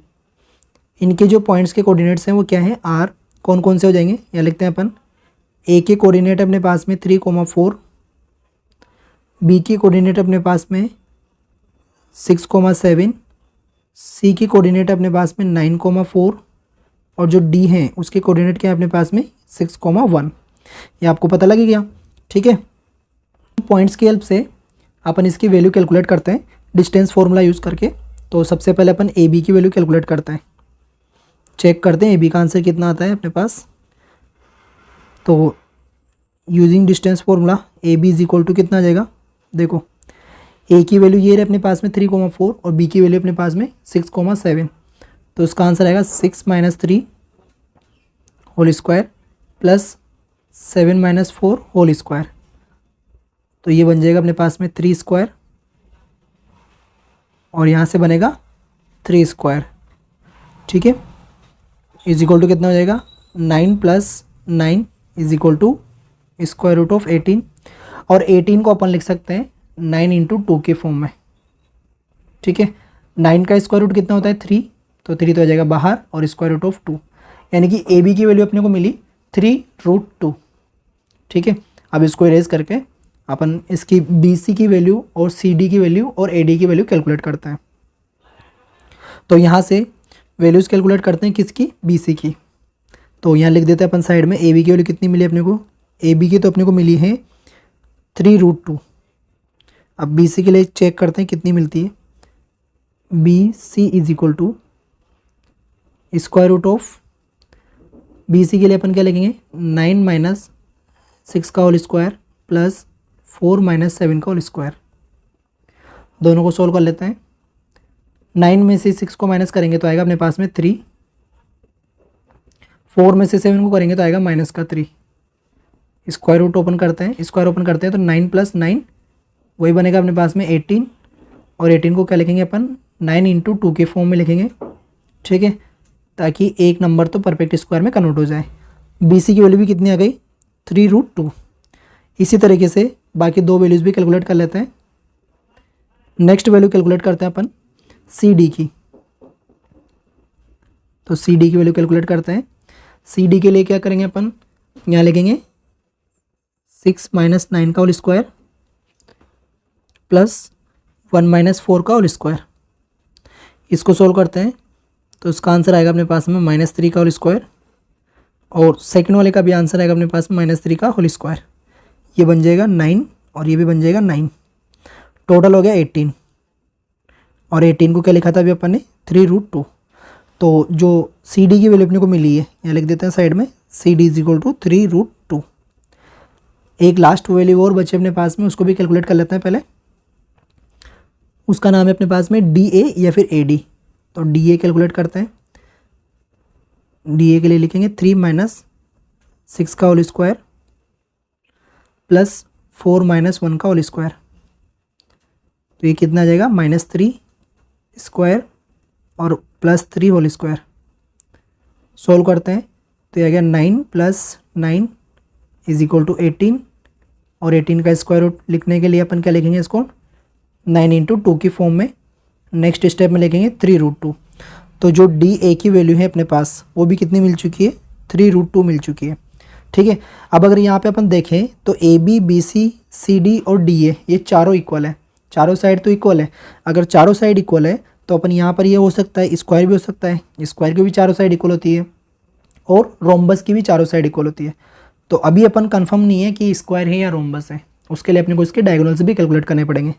इनके जो पॉइंट्स के कोऑर्डिनेट्स हैं वो क्या हैं, R। कौन कौन से हो जाएंगे, यहाँ लिखते हैं अपन। A के कोऑर्डिनेट अपने पास में 3,4, B के कोऑर्डिनेट अपने पास में 6,7, C के कोऑर्डिनेट अपने पास में 9,4 और जो D है उसके कोऑर्डिनेट क्या है अपने पास में 6,1। ये आपको पता लग गया। ठीक है, पॉइंट्स की हेल्प से अपन इसकी वैल्यू कैलकुलेट करते हैं डिस्टेंस फॉर्मूला यूज़ करके। तो सबसे पहले अपन AB की वैल्यू कैलकुलेट करते हैं, चेक करते हैं AB का आंसर कितना आता है अपने पास। तो using distance formula AB is equal to कितना आ जाएगा, देखो A की वैल्यू ये रहे अपने पास में 3,4 और B की वैल्यू अपने पास में 6,7। तो इसका आंसर आएगा 6 - 3 whole square plus 7 - 4 whole square. तो ये बन जाएगा अपने पास में 3 स्क्वायर और यहाँ से बनेगा 3 स्क्वायर। ठीक है, इज इक्वल टू कितना हो जाएगा 9 + 9 is equal to square root of 18। और 18 को अपन लिख सकते हैं 9 × 2 के फॉर्म में। ठीक है, 9 का स्क्वायर रूट कितना होता है 3, तो 3 तो आ जाएगा बाहर और स्क्वायर रूट ऑफ 2, यानी कि AB की वैल्यू अपने को मिली 3√2। ठीक है, अब इसको इरेज करके अपन इसकी BC की वैल्यू और CD की वैल्यू और AD की वैल्यू कैलकुलेट करते हैं। तो यहाँ से वैल्यूज़ कैलकुलेट करते हैं किसकी, BC की। तो यहाँ लिख देते हैं अपन साइड में AB की वैल्यू कितनी मिली अपने को, AB की तो अपने को मिली है 3√2। अब BC के लिए चेक करते हैं कितनी मिलती है। BC is equal to square root of B C के लिए अपन क्या लिखेंगे 9 माइनस 6 का होल स्क्वायर प्लस 4 माइनस 7 का होल स्क्वायर। दोनों को सोल्व कर लेते हैं। 9 में से 6 को माइनस करेंगे तो आएगा अपने पास में 3, 4 में से 7 को करेंगे तो आएगा माइनस का 3। स्क्वायर रूट ओपन करते हैं, स्क्वायर ओपन करते हैं तो 9 प्लस 9 वही बनेगा अपने पास में 18, और 18 को क्या लिखेंगे अपन 9 इंटू 2 के फॉर्म में लिखेंगे, ठीक है, ताकि एक नंबर तो परफेक्ट स्क्वायर में कन्वर्ट हो जाए। बी सी की वैल्यू भी कितनी आ गई 3√2। इसी तरीके से बाकी दो वैल्यूज़ भी कैलकुलेट कर लेते हैं। नेक्स्ट वैल्यू कैलकुलेट करते हैं अपन सी डी की। तो सी डी की वैल्यू कैलकुलेट करते हैं। सी डी के लिए क्या करेंगे अपन, यहाँ लिखेंगे 6 माइनस 9 का होल स्क्वायर प्लस 1 माइनस 4 का होल स्क्वायर। इसको सोल्व करते हैं तो इसका आंसर आएगा अपने पास में -3 का होल स्क्वायर, और सेकंड वाले का भी आंसर आएगा अपने पास में -3 का होल स्क्वायर। ये बन जाएगा 9 और ये भी बन जाएगा 9। टोटल हो गया 18, और 18 को क्या लिखा था अभी अपन ने 3√2। तो जो सी डी की वैल्यू अपने को मिली है, यहाँ लिख देते हैं साइड में C D is equal to 3√2। एक लास्ट वैल्यू और बचे अपने पास में, उसको भी कैलकुलेट कर लेते हैं पहले। उसका नाम है अपने पास में डी ए या फिर ए डी। तो डी ए कैलकुलेट करते हैं। डी ए के लिए लिखेंगे 3 माइनस 6 का होल स्क्वायर प्लस 4 माइनस 1 का होल स्क्वायर। तो ये कितना आ जाएगा -3 स्क्वायर और +3 होल स्क्वायर। सोल्व करते हैं तो ये आ गया 9 प्लस 9 इज इक्वल टू 18, और 18 का स्क्वायर रूट लिखने के लिए अपन क्या लिखेंगे, इसको 9 इंटू 2 की फॉर्म में नेक्स्ट स्टेप में लिखेंगे 3√2। तो जो डी ए की वैल्यू है अपने पास वो भी कितनी मिल चुकी है 3√2 मिल चुकी है, ठीक है। अब अगर यहाँ पे अपन देखें तो A B B C C D और डी ए ये चारों इक्वल है, चारों साइड तो इक्वल है। अगर चारों साइड इक्वल है तो अपन यहाँ पर ये हो सकता है स्क्वायर भी हो सकता है, स्क्वायर की भी चारों साइड इक्वल होती है, और रोम्बस की भी चारों साइड इक्वल होती है। तो अभी अपन कंफर्म नहीं है कि स्क्वायर है या रोम्बस है, उसके लिए अपने को इसके डायगोनल्स भी कैलकुलेट करने पड़ेंगे।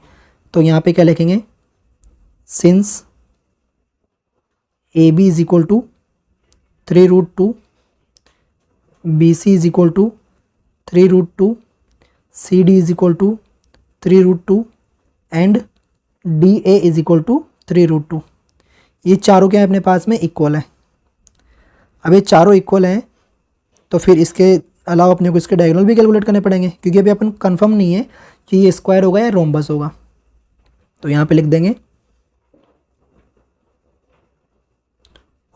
तो यहाँ पे क्या लिखेंगे, since A B is equal to 3√2, B C is equal to 3√2, C D is equal to 3√2 and D A is equal to 3√2। ये चारों क्या है अपने पास में इक्वल है। अब ये चारों इक्वल हैं तो फिर इसके अलावा अपने को इसके डायगोनल भी कैलकुलेट करने पड़ेंगे, क्योंकि अभी अपन कंफर्म नहीं है कि ये स्क्वायर होगा या रोम्बस होगा। तो यहाँ पे लिख देंगे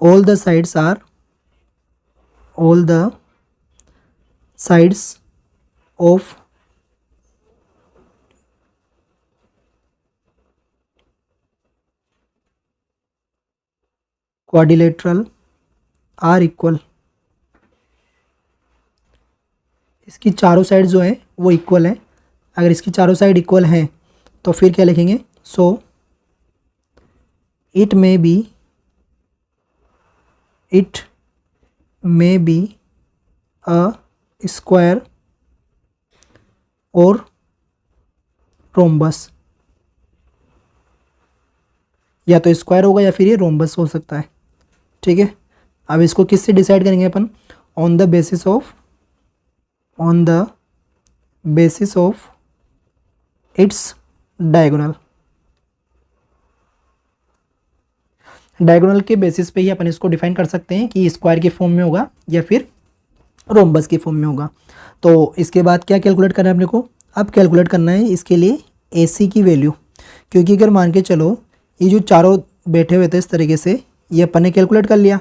all the sides of quadrilateral are equal। इसकी चारों साइड जो है वो इक्वल है। अगर इसकी चारों साइड इक्वल हैं तो फिर क्या लिखेंगे, so it may be a square और रोम्बस। या तो स्क्वायर होगा या फिर ये रोम्बस हो सकता है, ठीक है। अब इसको किससे डिसाइड करेंगे अपन, on the basis of its diagonal. Diagonal के बेसिस पे ही अपन इसको डिफाइन कर सकते हैं कि स्क्वायर के फॉर्म में होगा या फिर रोम्बस के फॉर्म में होगा। तो इसके बाद क्या कैलकुलेट करना है अपने को, अब कैलकुलेट करना है इसके लिए ए सी की वैल्यू। क्योंकि अगर मान के चलो ये जो चारों बैठे हुए थे इस तरीके से, ये अपन ने कैलकुलेट कर लिया,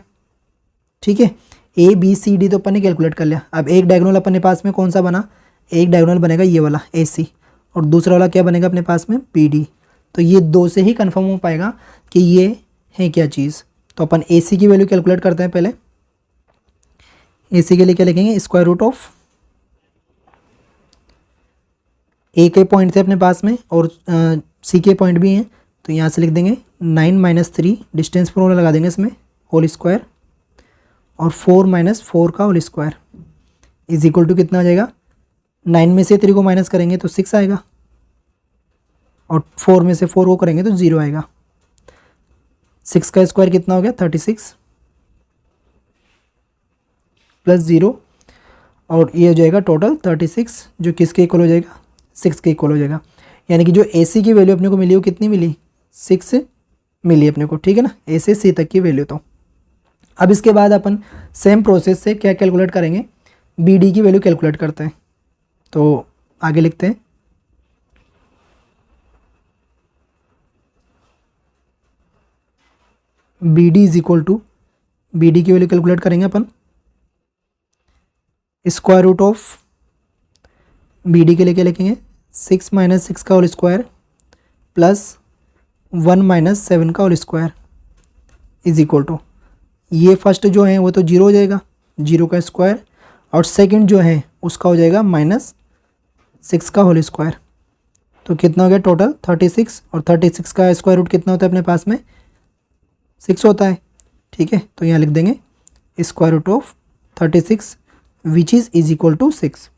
ठीक है। ए बी सी डी तो अपन ने कैलकुलेट कर लिया। अब एक डायगोनल अपने पास में कौन सा बना, एक डायगोनल बनेगा ये वाला ए सी, और दूसरा वाला क्या बनेगा अपने पास में बी डी। तो ये दो से ही कन्फर्म हो पाएगा कि ये है क्या चीज़। तो अपन ए सी की वैल्यू कैलकुलेट करते हैं पहले। ए सी के लिए क्या लिखेंगे, स्क्वायर रूट ऑफ ए के पॉइंट थे अपने पास में और सी के पॉइंट भी हैं, तो यहाँ से लिख देंगे 9 - 3 डिस्टेंस फॉर्मूला लगा देंगे इसमें, होल स्क्वायर, और 4 - 4 का whole square is equal to कितना आ जाएगा, 9 में से 3 को माइनस करेंगे तो 6 आएगा, और 4 में से 4 को करेंगे तो 0 आएगा। 6 का स्क्वायर कितना हो गया 36, प्लस 0 और ये हो जाएगा टोटल 36 जो किसके इक्वल हो जाएगा 6 के इक्वल हो जाएगा। यानी कि जो ए सी की वैल्यू अपने को मिली वो कितनी मिली 6 मिली अपने को, ठीक है ना, ए से सी तक की वैल्यू। तो अब इसके बाद अपन सेम प्रोसेस से क्या कैलकुलेट करेंगे, बी डी की वैल्यू कैलकुलेट करते हैं। तो आगे लिखते हैं B D is equal to, B D की वैल्यू कैलकुलेट करेंगे अपन square root of B D के लिए क्या लिखेंगे 6 माइनस 6 का होल स्क्वायर प्लस 1 माइनस 7 का whole square is equal to, ये फर्स्ट जो है वो तो 0 हो जाएगा, 0 का स्क्वायर, और सेकंड जो है उसका हो जाएगा माइनस 6 का होल स्क्वायर। तो कितना हो गया टोटल 36, और 36 का स्क्वायर रूट कितना होता है अपने पास में 6 होता है, ठीक है। तो यहाँ लिख देंगे square root of 36 which is equal to 6।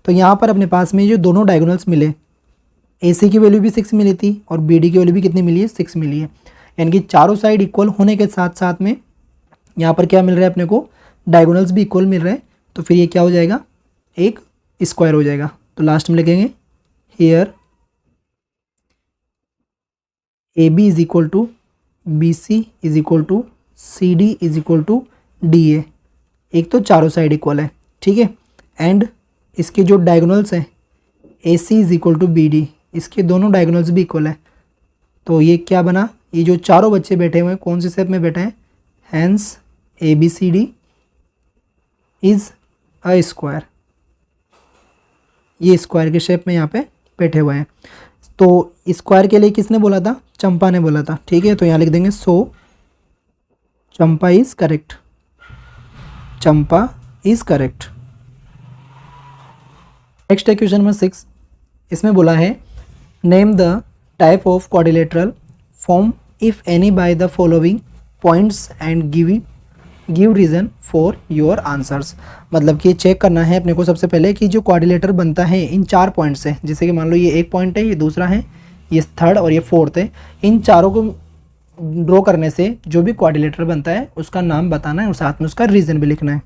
तो यहाँ पर अपने पास में जो दोनों डायगोनल्स मिले, ए सी की वैल्यू भी 6 मिली थी और बी डी की वैल्यू भी कितनी मिली है 6 मिली है। यानी कि चारों साइड इक्वल होने के साथ साथ में यहाँ पर क्या मिल रहा है अपने को, डायगोनल्स भी इक्वल मिल रहे हैं। तो फिर ये क्या हो जाएगा, एक स्क्वायर हो जाएगा। तो लास्ट में लिखेंगे here A B is equal to B C is equal to C D is equal to D A. एक तो चारों साइड इक्वल है, ठीक है, एंड इसके जो डायगोनल्स हैं A C is equal to B D, इसके दोनों डायगोनल्स भी इक्वल है। तो ये क्या बना, ये जो चारों बच्चे बैठे हुए हैं कौन से शेप में बैठे हैं, hence A B C D is a square, ये स्क्वायर के शेप में यहाँ पे बैठे हुए हैं। तो स्क्वायर के लिए किसने बोला था, चंपा ने बोला था, ठीक है। तो यहाँ लिख देंगे so Champa is correct, Champa is correct. Next है क्वेश्चन नंबर 6, इसमें बोला है name the type of quadrilateral form if any by the following points and give reason for your answers. मतलब कि चेक करना है अपने को सबसे पहले कि जो क्वाड्रिलेटर बनता है इन 4 पॉइंट से, जैसे कि मान लो ये एक पॉइंट है, ये दूसरा है, ये थर्ड और ये फोर्थ है, इन चारों को ड्रॉ करने से जो भी क्वाड्रिलेटर बनता है उसका नाम बताना है और साथ में उसका रीज़न भी लिखना है,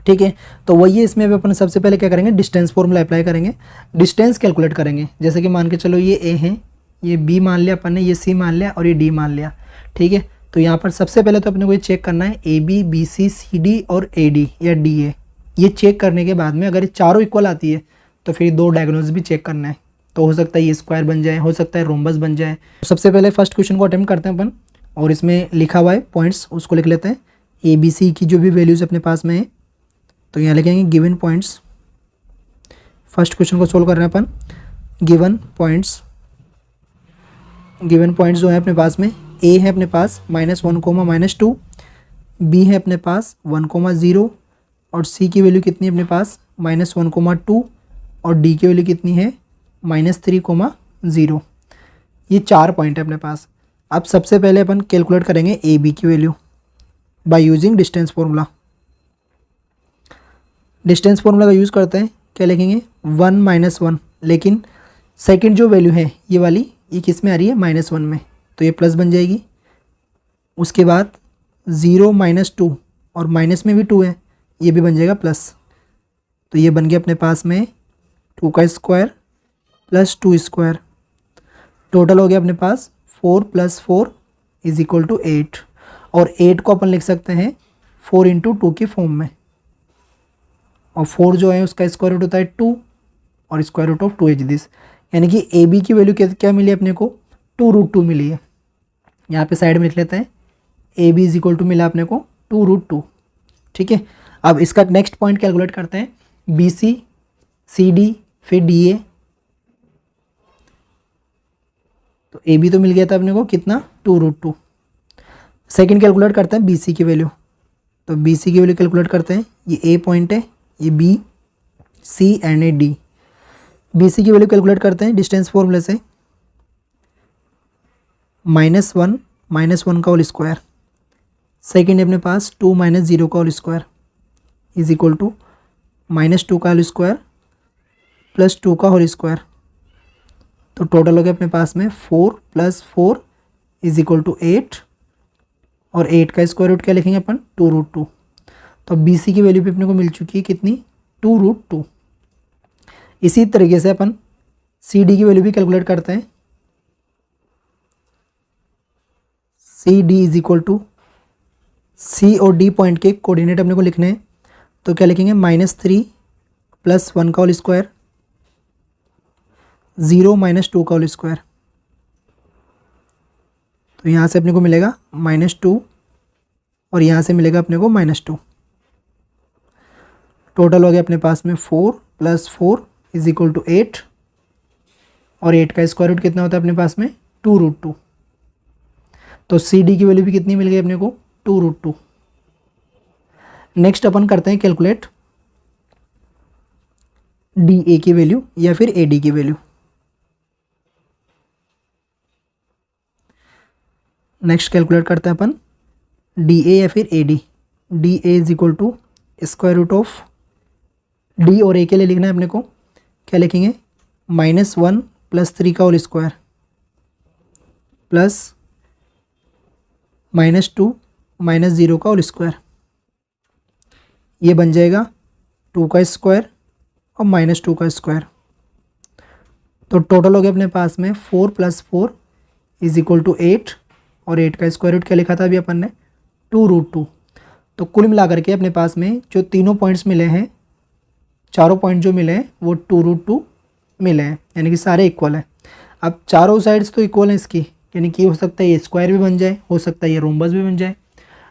ठीक है। तो वही है, इसमें भी अपन सबसे पहले क्या करेंगे, डिस्टेंस फॉर्मूला अप्लाई करेंगे, डिस्टेंस कैलकुलेट करेंगे। जैसे कि मान के चलो ये ए है, ये बी मान लिया अपन ने, ये सी मान लिया और ये डी मान लिया, ठीक है। तो यहाँ पर सबसे पहले तो अपने को ये चेक करना है A B B C C D और ए डी या डी ए। ये चेक करने के बाद में अगर ये चारों इक्वल आती है तो फिर 2 डायगोनल्स भी चेक करना है। तो हो सकता है ये स्क्वायर बन जाए, हो सकता है रोम्बस बन जाए। तो सबसे पहले फर्स्ट क्वेश्चन को अटेम्प्ट करते हैं अपन, और इसमें लिखा हुआ है पॉइंट्स, उसको लिख लेते हैं। ए बी सी की जो भी वैल्यूज़ अपने पास में है तो यहाँ लिखेंगे गिवन पॉइंट्स। फर्स्ट क्वेश्चन को सोल्व कर रहे हैं अपन, गिवन पॉइंट्स जो है अपने पास में, ए है अपने पास -1, -2, बी है अपने पास 1, 0 और सी की वैल्यू कितनी है अपने पास -1, 2 और डी की वैल्यू कितनी है -3, 0। ये 4 पॉइंट है अपने पास। अब सबसे पहले अपन कैलकुलेट करेंगे ए बी की value by using distance formula. Distance formula का यूज़ करते हैं, क्या लिखेंगे 1 -1, लेकिन सेकंड जो वैल्यू है ये वाली, ये किस में आ रही है -1 में, तो ये प्लस बन जाएगी। उसके बाद 0 -2 और माइनस में भी 2 है, ये भी बन जाएगा प्लस। तो ये बन गया अपने पास में 2 का स्क्वायर प्लस 2 स्क्वायर, टोटल हो गया अपने पास 4 + 4 = 8। और 8 को अपन लिख सकते हैं 4 × 2 की फॉर्म में, और 4 जो है उसका स्क्वायर रूट होता है 2 और square root of 2 is this. यानी कि ए बी की वैल्यू क्या मिली अपने को 2√2 मिली है। यहाँ पे साइड में लिख लेते हैं ए बी = मिला अपने को 2√2, ठीक है। अब इसका नेक्स्ट पॉइंट कैलकुलेट करते हैं, बी सी सी डी फिर डी ए। तो ए बी तो मिल गया था अपने को कितना 2√2। सेकेंड कैलकुलेट करते हैं बी सी की वैल्यू। तो बी सी की वैल्यू कैलकुलेट करते हैं, ये ए पॉइंट है, ये B C and A D. B C की वैल्यू कैलकुलेट करते हैं डिस्टेंस फॉर्मूले से, -1 का होल स्क्वायर, सेकेंड है अपने पास 2 - 0 का होल स्क्वायर = -2 का होल स्क्वायर प्लस 2 का होल स्क्वायर। तो टोटल हो गया अपने पास में 4 + 4 = 8, और 8 का स्क्वायर रूट क्या लिखेंगे अपन 2√2। तो बी सी की वैल्यू भी अपने को मिल चुकी है कितनी, 2√2। इसी तरीके से अपन सी डी की वैल्यू भी कैलकुलेट करते हैं। C D is equal to, C और डी पॉइंट के कोऑर्डिनेट अपने को लिखने हैं, तो क्या लिखेंगे, -3 + 1 का होल स्क्वायर, 0 - 2 का होल स्क्वायर। तो यहाँ से अपने को मिलेगा -2 और यहाँ से मिलेगा अपने को -2। टोटल हो गया अपने पास में 4 + 4 = 8 और 8 का स्क्वायर रूट कितना होता है अपने पास में, 2√2। तो सी डी की वैल्यू भी कितनी मिल गई अपने को, 2√2। नेक्स्ट अपन करते हैं कैलकुलेट डी ए की वैल्यू या फिर ए डी की वैल्यू। नेक्स्ट कैलकुलेट करते हैं अपन डी ए या फिर A D. D A is equal to square root of, D और ए के लिए लिखना है अपने को, क्या लिखेंगे, -1 + 3 का होल स्क्वायर प्लस -2 - 0 का होल स्क्वायर। ये बन जाएगा 2 का स्क्वायर और -2 का स्क्वायर। तो टोटल हो गया अपने पास में 4 + 4 = 8 और 8 का स्क्वायर रूट क्या लिखा था अभी अपन ने, 2√2। तो कुल मिलाकर के अपने पास में जो तीनों पॉइंट्स मिले हैं, चारों पॉइंट जो मिले हैं वो 2√2 मिले हैं, यानी कि सारे इक्वल हैं। अब चारों साइड्स तो इक्वल हैं इसकी, यानी कि हो सकता है ये स्क्वायर भी बन जाए, हो सकता है ये रोम्बस भी बन जाए।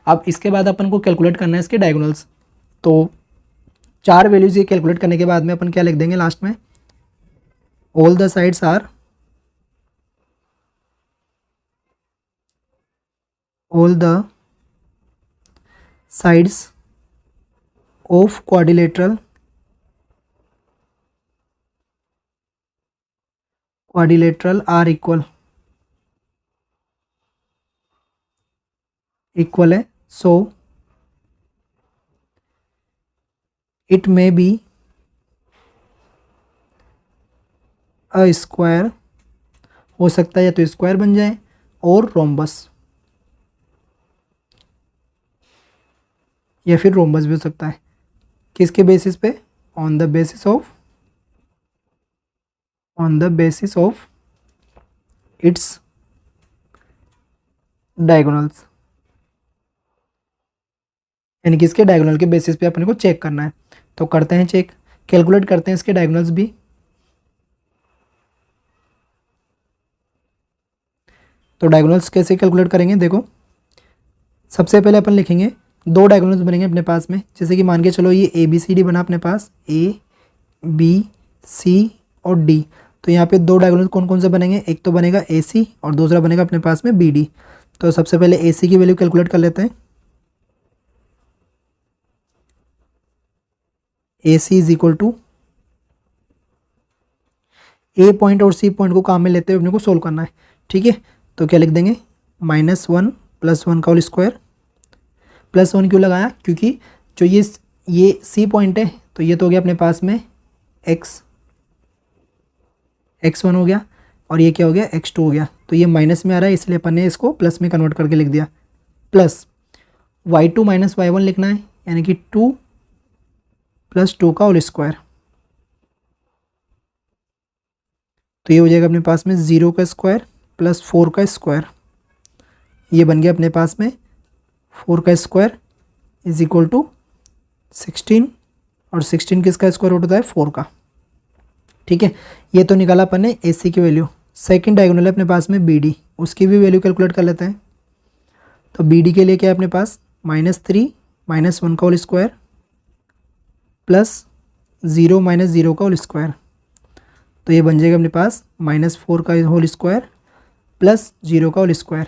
अब इसके बाद अपन को कैलकुलेट करना है इसके डायगोनल्स। तो 4 वैल्यूज़ ये कैलकुलेट करने के बाद में अपन क्या लिख देंगे लास्ट में, all the sides are, all the sides of quadrilateral are equal है, so it may be a square, हो सकता है या तो स्क्वायर बन जाए और रोम्बस, या फिर रोम्बस भी हो सकता है। किसके बेसिस पे, on the basis of it's diagonals, यानी कि इसके डायगोनल के बेसिस पे अपने को चेक करना है। तो करते हैं चेक, कैलकुलेट करते हैं इसके डायगोनल्स भी। तो डायगोनल्स कैसे कैलकुलेट करेंगे, देखो सबसे पहले अपन लिखेंगे, 2 डायगोनल्स बनेंगे अपने पास में, जैसे कि मान के चलो ये ए बी सी डी बना अपने पास, ए बी सी और डी। तो यहाँ पे 2 डायगोनल्स कौन कौन से बनेंगे, एक तो बनेगा ए सी और दूसरा बनेगा अपने पास में बी डी। तो सबसे पहले ए सी की वैल्यू कैलकुलेट कर लेते हैं। A C is equal to, A point और सी पॉइंट को काम में लेते हुए अपने को सोल्व करना है, ठीक है। तो क्या लिख देंगे, -1 + 1 का होल स्क्वायर, +1 क्यों लगाया, क्योंकि जो ये सी पॉइंट है, तो ये तो हो गया अपने पास में x1 हो गया और ये क्या हो गया, x2 हो गया। तो ये माइनस में आ रहा है, इसलिए अपन ने इसको प्लस में कन्वर्ट करके लिख दिया, प्लस y2 - y1 लिखना है, यानी कि 2 + 2 का होल स्क्वायर। तो ये हो जाएगा अपने पास में 0 का स्क्वायर प्लस 4 का स्क्वायर। ये बन गया अपने पास में 4 का स्क्वायर इज इक्वल टू 16, और 16 किसका स्क्वायर रूट होता है, 4 का, ठीक है। ये तो निकाला अपन ने ए सी की वैल्यू। सेकंड डायगोनल है अपने पास में बी डी, उसकी भी वैल्यू कैलकुलेट कर लेते हैं। तो बी डी के लिए क्या है अपने पास, -3 - 1 का होल स्क्वायर प्लस 0 - 0 का होल स्क्वायर। तो ये बन जाएगा अपने पास -4 का होल स्क्वायर प्लस 0 का होल स्क्वायर।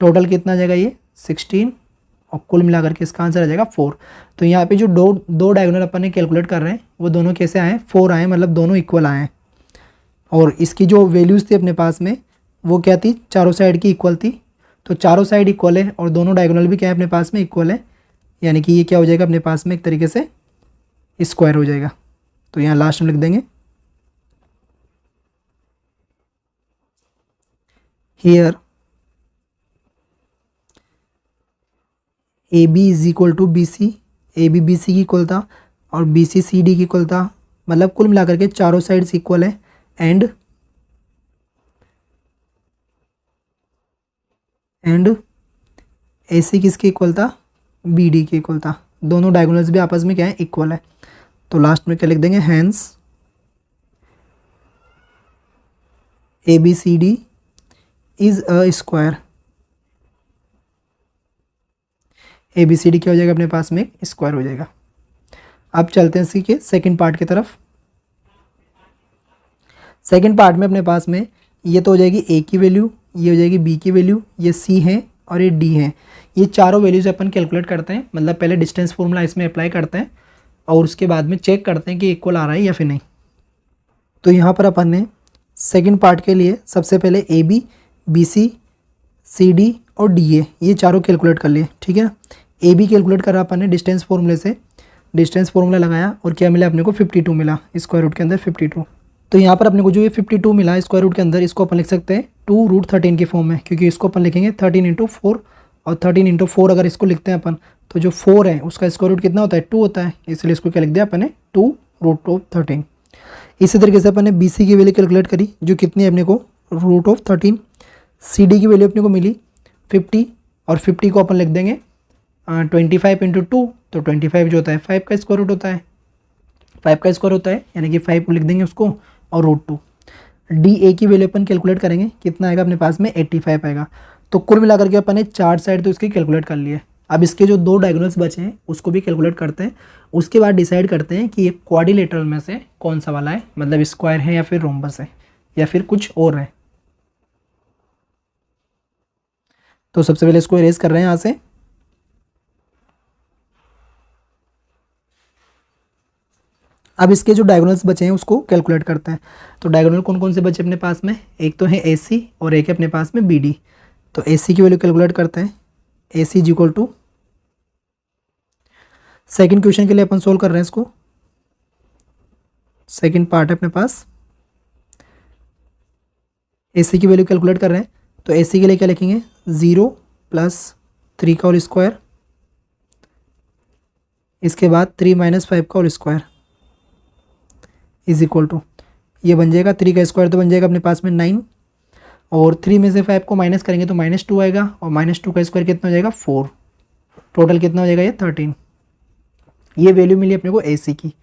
टोटल कितना आ जाएगा ये, 16, और कुल मिलाकर के इसका आंसर आ जाएगा 4। तो यहाँ पे जो दो डायगोनल अपन ने कैलकुलेट कर रहे हैं वो दोनों कैसे आए, 4 आए, मतलब दोनों इक्वल आए हैं। और इसकी जो वैल्यूज़ थी अपने पास में वो क्या थी, चारों साइड की इक्वल थी। तो चारों साइड इक्वल है और दोनों डायगोनल भी क्या है अपने पास में, इक्वल है, यानी कि ये क्या हो जाएगा अपने पास में एक तरीके से स्क्वायर हो जाएगा। तो यहाँ लास्ट में लिख देंगे, here AB is equal to BC A B B C की इक्वल था और बी सी सी डी की इक्वल था, मतलब कुल मिलाकर के चारों साइड्स इक्वल है। एंड ए सी किसके इक्वल था, बी डी के इक्वल था। दोनों डायगोनल्स भी आपस में क्या है, इक्वल है। तो लास्ट में क्या लिख देंगे, hence A B C D is a square. A B C D क्या हो जाएगा अपने पास में, एक स्क्वायर हो जाएगा। अब चलते हैं इसी के सेकंड पार्ट की तरफ। सेकंड पार्ट में अपने पास में ये तो हो जाएगी ए की वैल्यू, ये हो जाएगी बी की वैल्यू, ये सी है और ये डी है। ये चारों वैल्यूज अपन कैलकुलेट करते हैं, मतलब पहले डिस्टेंस फॉर्मूला इसमें अप्लाई करते हैं और उसके बाद में चेक करते हैं कि इक्वल आ रहा है या फिर नहीं। तो यहाँ पर अपन ने सेकंड पार्ट के लिए सबसे पहले A B, B C, C D और डी ए ये चारों कैलकुलेट कर लिए, ठीक है ना। ए बी कैलकुलेट करा अपन ने डिस्टेंस फॉर्मूले से, डिस्टेंस फॉर्मूला लगाया और क्या मिला अपने को, 52 मिला स्क्वायर रूट के अंदर 52। तो यहाँ पर अपने को जो ये 52 मिला स्क्वायर रूट के अंदर, इसको अपन लिख सकते हैं 2√13 की फॉर्म में, क्योंकि इसको अपन लिखेंगे 13 × 4 और 13 × 4 अगर इसको लिखते हैं अपन तो जो 4 है उसका स्क्वायर रूट कितना होता है, 2 होता है, इसलिए इसको क्या लिख दिया अपन ने 2√13। इसी तरीके से अपन ने बी सी की वैल्यू कैलकुलेट करी जो कितनी है अपने को, √13। सी डी की वैल्यू अपने को मिली 50 और 50 को अपन लिख देंगे 25 × 2, तो 25 जो होता है 5 का स्क्वायर रूट होता है, 5 का स्क्वायर होता है, यानी कि 5 को लिख देंगे उसको और √2। डी ए की वैल्यू अपन कैलकुलेट करेंगे, कितना आएगा अपने पास में 85 आएगा। तो कुल मिलाकर के अपन ने चार साइड तो इसकी कैलकुलेट कर लिए। अब इसके जो दो डायगोनल्स बचे हैं उसको भी कैलकुलेट करते हैं, उसके बाद डिसाइड करते हैं कि ये क्वाड्रिलेटरल में से कौन सा वाला है, मतलब स्क्वायर है या फिर रोम्बस है या फिर कुछ और है। तो सबसे पहले इसको इरेज कर रहे हैं यहाँ से। अब इसके जो डायगोनल्स बचे हैं उसको कैलकुलेट करते हैं। तो डायगोनल कौन कौन से बचे अपने पास में, एक तो है ए सी और एक है अपने पास में बी डी। तो ए सी की वैल्यू कैलकुलेट करते हैं, A C is equal to, second question के लिए अपन सोल्व कर रहे हैं इसको, सेकेंड पार्ट है अपने पास, ए सी की वैल्यू कैलकुलेट कर रहे हैं। तो ए सी के लिए क्या लिखेंगे, 0 + 3 का होल स्क्वायर, इसके बाद 3 - 5 का whole square is equal to, ये बन जाएगा 3 का स्क्वायर तो बन जाएगा अपने पास में 9 और 3 में से 5 को माइनस करेंगे तो -2 आएगा और -2 का स्क्वायर कितना हो जाएगा 4, टोटल कितना हो जाएगा ये 13। ये वैल्यू मिली अपने को ए सी की।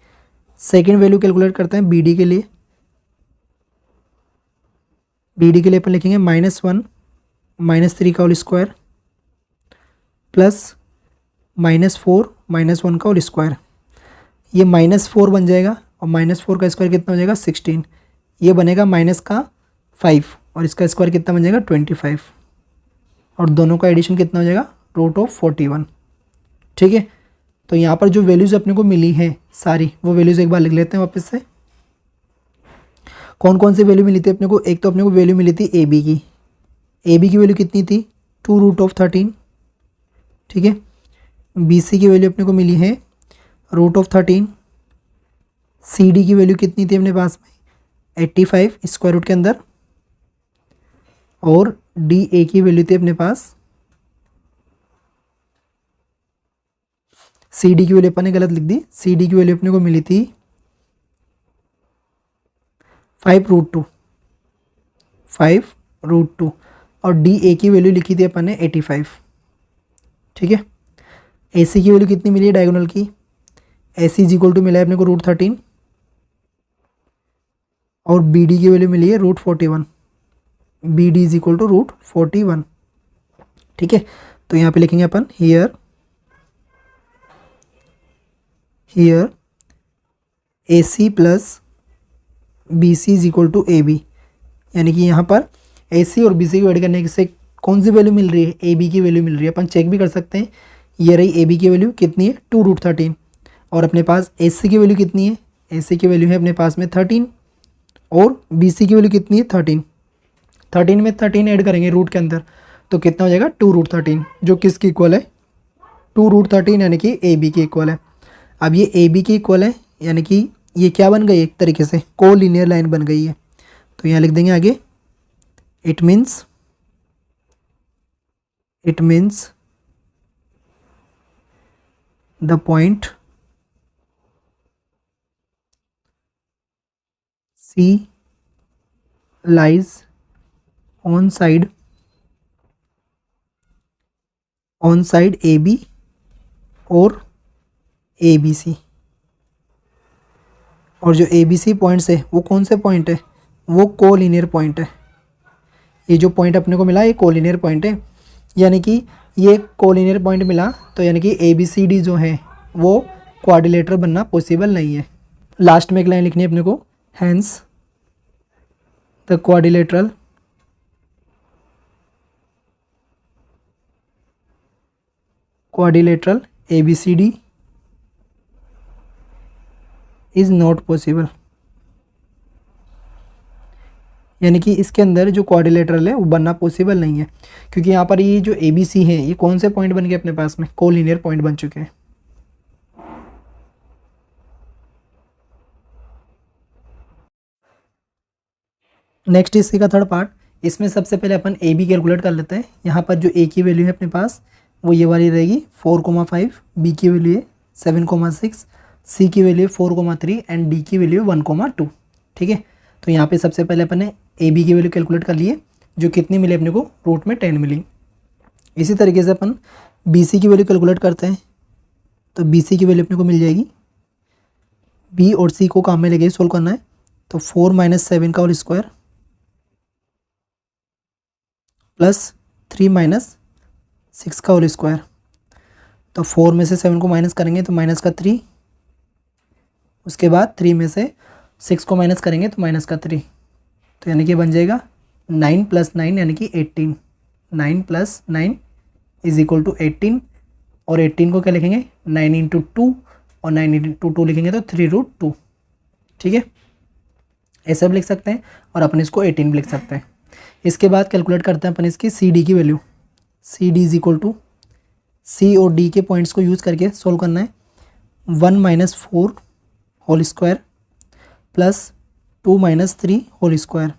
सेकेंड वैल्यू कैलकुलेट करते हैं बी डी के लिए। बी डी के लिए अपन लिखेंगे -1 - 3 का होल स्क्वायर प्लस -4 - 1 का होल स्क्वायर, ये -4 बन जाएगा और -4 का स्क्वायर कितना हो जाएगा 16, ये बनेगा -5 और इसका स्क्वायर कितना बन जाएगा 25 और दोनों का एडिशन कितना हो जाएगा √41। ठीक है, तो यहाँ पर जो वैल्यूज़ अपने को मिली हैं सारी वो वैल्यूज़ एक बार लिख लेते हैं वापस से। कौन कौन सी वैल्यू मिली थी अपने को, एक तो अपने को वैल्यू मिली थी ए बी की, ए बी की वैल्यू कितनी थी 2√13। ठीक है, बी सी की वैल्यू अपने को मिली है √13। सी डी की वैल्यू कितनी थी अपने पास में 85 स्क्वायर रूट के अंदर, और डी ए की वैल्यू थी अपने पास, सी डी की वैल्यू अपन ने गलत लिख दी, सी डी की वैल्यू अपने को मिली थी 5√2 और डी ए की वैल्यू लिखी थी अपन ने 85। ठीक है, ए सी की वैल्यू कितनी मिली है डायगोनल की, A C is equal to मिला है अपने को √13 और बी डी की वैल्यू मिली है √41, B D is equal to √41। ठीक है, तो यहाँ पे लिखेंगे अपन here A C plus B C is equal to A B, यानी कि यहाँ पर ए सी और बी सी को ऐड करने से कौन सी वैल्यू मिल रही है, ए बी की वैल्यू मिल रही है। अपन चेक भी कर सकते हैं, ये रही ए बी की वैल्यू कितनी है 2√13 और अपने पास ए सी की वैल्यू कितनी है, ए सी की वैल्यू है अपने पास में 13 और बी सी की वैल्यू कितनी है 13 में 13 ऐड करेंगे रूट के अंदर तो कितना हो जाएगा 2√13, जो किसकी इक्वल है 2√13, यानी कि ए बी की इक्वल है। अब ये ए बी की इक्वल है, यानी कि ये क्या बन गई, एक तरीके से कोलिनियर लाइन बन गई है। तो यहाँ लिख देंगे आगे, it means the point C lies on side A B और ए बी सी। और जो ए बी सी पॉइंट्स है वो कौन से पॉइंट है, वो कोलिनियर पॉइंट है। ये जो पॉइंट अपने को मिला ये कोलिनियर पॉइंट है, यानी कि ये कोलिनियर पॉइंट मिला तो यानी कि ए बी सी डी जो है वो क्वाड्रिलेटरल बनना पॉसिबल नहीं है। लास्ट में एक लाइन लिखनी है अपने को, hence the quadrilateral A B C D is not possible. यानी कि इसके अंदर जो क्वाड्रिलेटरल है वो बनना पॉसिबल नहीं है, क्योंकि यहाँ पर ये जो ए बी सी है ये कौन से पॉइंट बन गए अपने पास में, कोलिनियर पॉइंट बन चुके हैं। नेक्स्ट इसी का थर्ड पार्ट, इसमें सबसे पहले अपन ए बी कैलकुलेट कर लेते हैं। यहाँ पर जो ए की वैल्यू है अपने पास वो ये वाली रहेगी 4,5, बी की वैल्यू है 7,6, सी की वैल्यू है 4,3 एंड डी की वैल्यू है 1,2। ठीक है, तो यहाँ पे सबसे पहले अपन ने ए बी की वैल्यू कैलकुलेट कर लिए, जो कितनी मिली अपने को, रूट में 10 मिली। इसी तरीके से अपन बी सी की वैल्यू कैलकुलेट करते हैं, तो बी सी की वैल्यू अपने को मिल जाएगी, बी और सी को काम में लेके सोल्व करना है, तो 4 - 7 का होल स्क्वायर प्लस 3 - 6 का होल स्क्वायर। तो 4 में से 7 को माइनस करेंगे तो माइनस का 3, उसके बाद 3 में से 6 को माइनस करेंगे तो माइनस का 3, तो यानी कि बन जाएगा 9 + 9 यानी कि 18। 9 + 9 = 18, और 18 को क्या लिखेंगे, 9 × 2, और 9 × 2 लिखेंगे तो 3√2। ठीक है, ऐसा भी लिख सकते हैं, और अपन इसको 18 भी लिख सकते हैं। इसके बाद कैलकुलेट करते हैं अपन इसकी सी डी की वैल्यू। सी डी = सी और डी के पॉइंट्स को यूज़ करके सोल्व करना है। 1 - 4 whole square plus 2 - 3 whole square.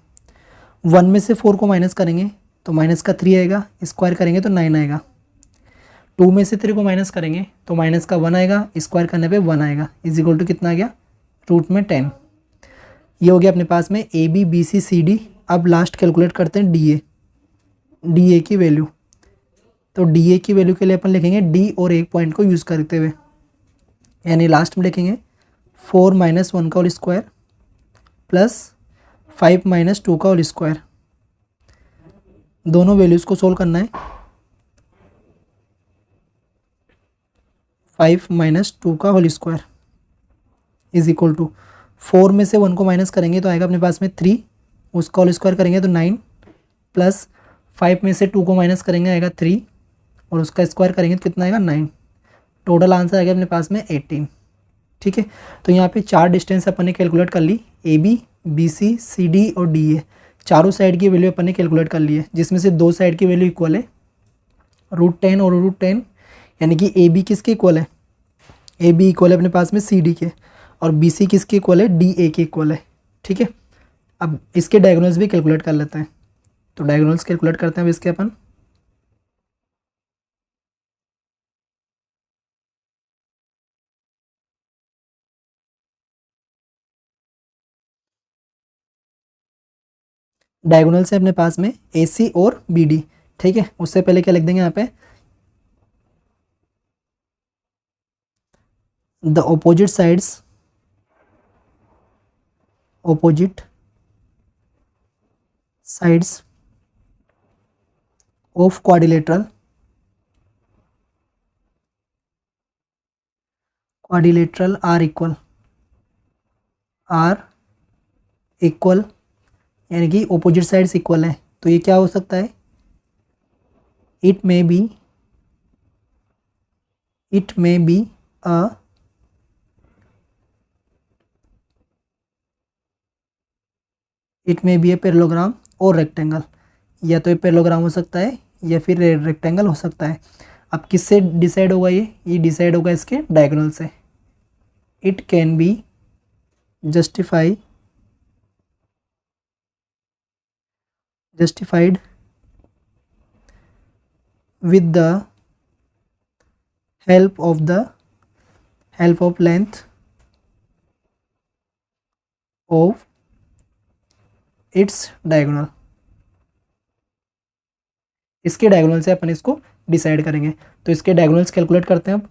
1 में से 4 को माइनस करेंगे तो माइनस का 3 आएगा, स्क्वायर करेंगे तो 9 आएगा। 2 में से 3 को माइनस करेंगे तो माइनस का 1 आएगा, स्क्वायर करने पे 1 आएगा, = कितना आ गया, रूट में 10। ये हो गया अपने पास में A B B C C D. अब लास्ट कैलकुलेट करते हैं डी ए की वैल्यू। तो डी ए की वैल्यू के लिए अपन लिखेंगे डी और एक पॉइंट को यूज़ करते हुए, यानी लास्ट में लिखेंगे 4 - 1 का होल स्क्वायर प्लस 5 - 2 का होल स्क्वायर। दोनों वैल्यूज़ को सोल्व करना है। 5 - 2 का होल स्क्वायर = 4 में से 1 को माइनस करेंगे तो आएगा अपने पास में 3, उसका होल स्क्वायर करेंगे तो 9, प्लस 5 में से 2 को माइनस करेंगे आएगा 3, और उसका स्क्वायर करेंगे तो कितना आएगा, 9। टोटल आंसर आएगा अपने पास में 18। ठीक है, तो यहाँ पे 4 डिस्टेंस अपन ने कैलकुलेट कर ली, A B, B C, C D और डी ए। चारों साइड की वैल्यू अपन ने कैलकुलेट कर ली है, जिसमें से 2 साइड की वैल्यू इक्वल है, √10 और √10, यानी कि ए बी किसके इक्वल है, ए बी इक्वल है अपने पास में सी डी के, और बी सी किसके इक्वल है, डी ए के इक्वल है। ठीक है, अब इसके डायगोनल्स भी कैलकुलेट कर लेते हैं, तो डायगोनल्स कैलकुलेट करते हैं अब इसके अपन। डायगोनल से अपने पास में ए सी और बी डी। ठीक है, उससे पहले क्या लिख देंगे यहाँ पे, the opposite sides of quadrilateral are equal, यानी कि ऑपोजिट साइड्स इक्वल है, तो ये क्या हो सकता है, it may be a parallelogram और रेक्टेंगल, या तो ये पैरेललोग्राम हो सकता है या फिर रेक्टेंगल हो सकता है। अब किससे डिसाइड होगा, ये डिसाइड होगा इसके डायगोनल से। It can be justified with the help of the help of length of its diagonal. इसके डायगोनल से अपन इसको डिसाइड करेंगे। तो इसके डायगोनल्स कैलकुलेट करते हैं अब।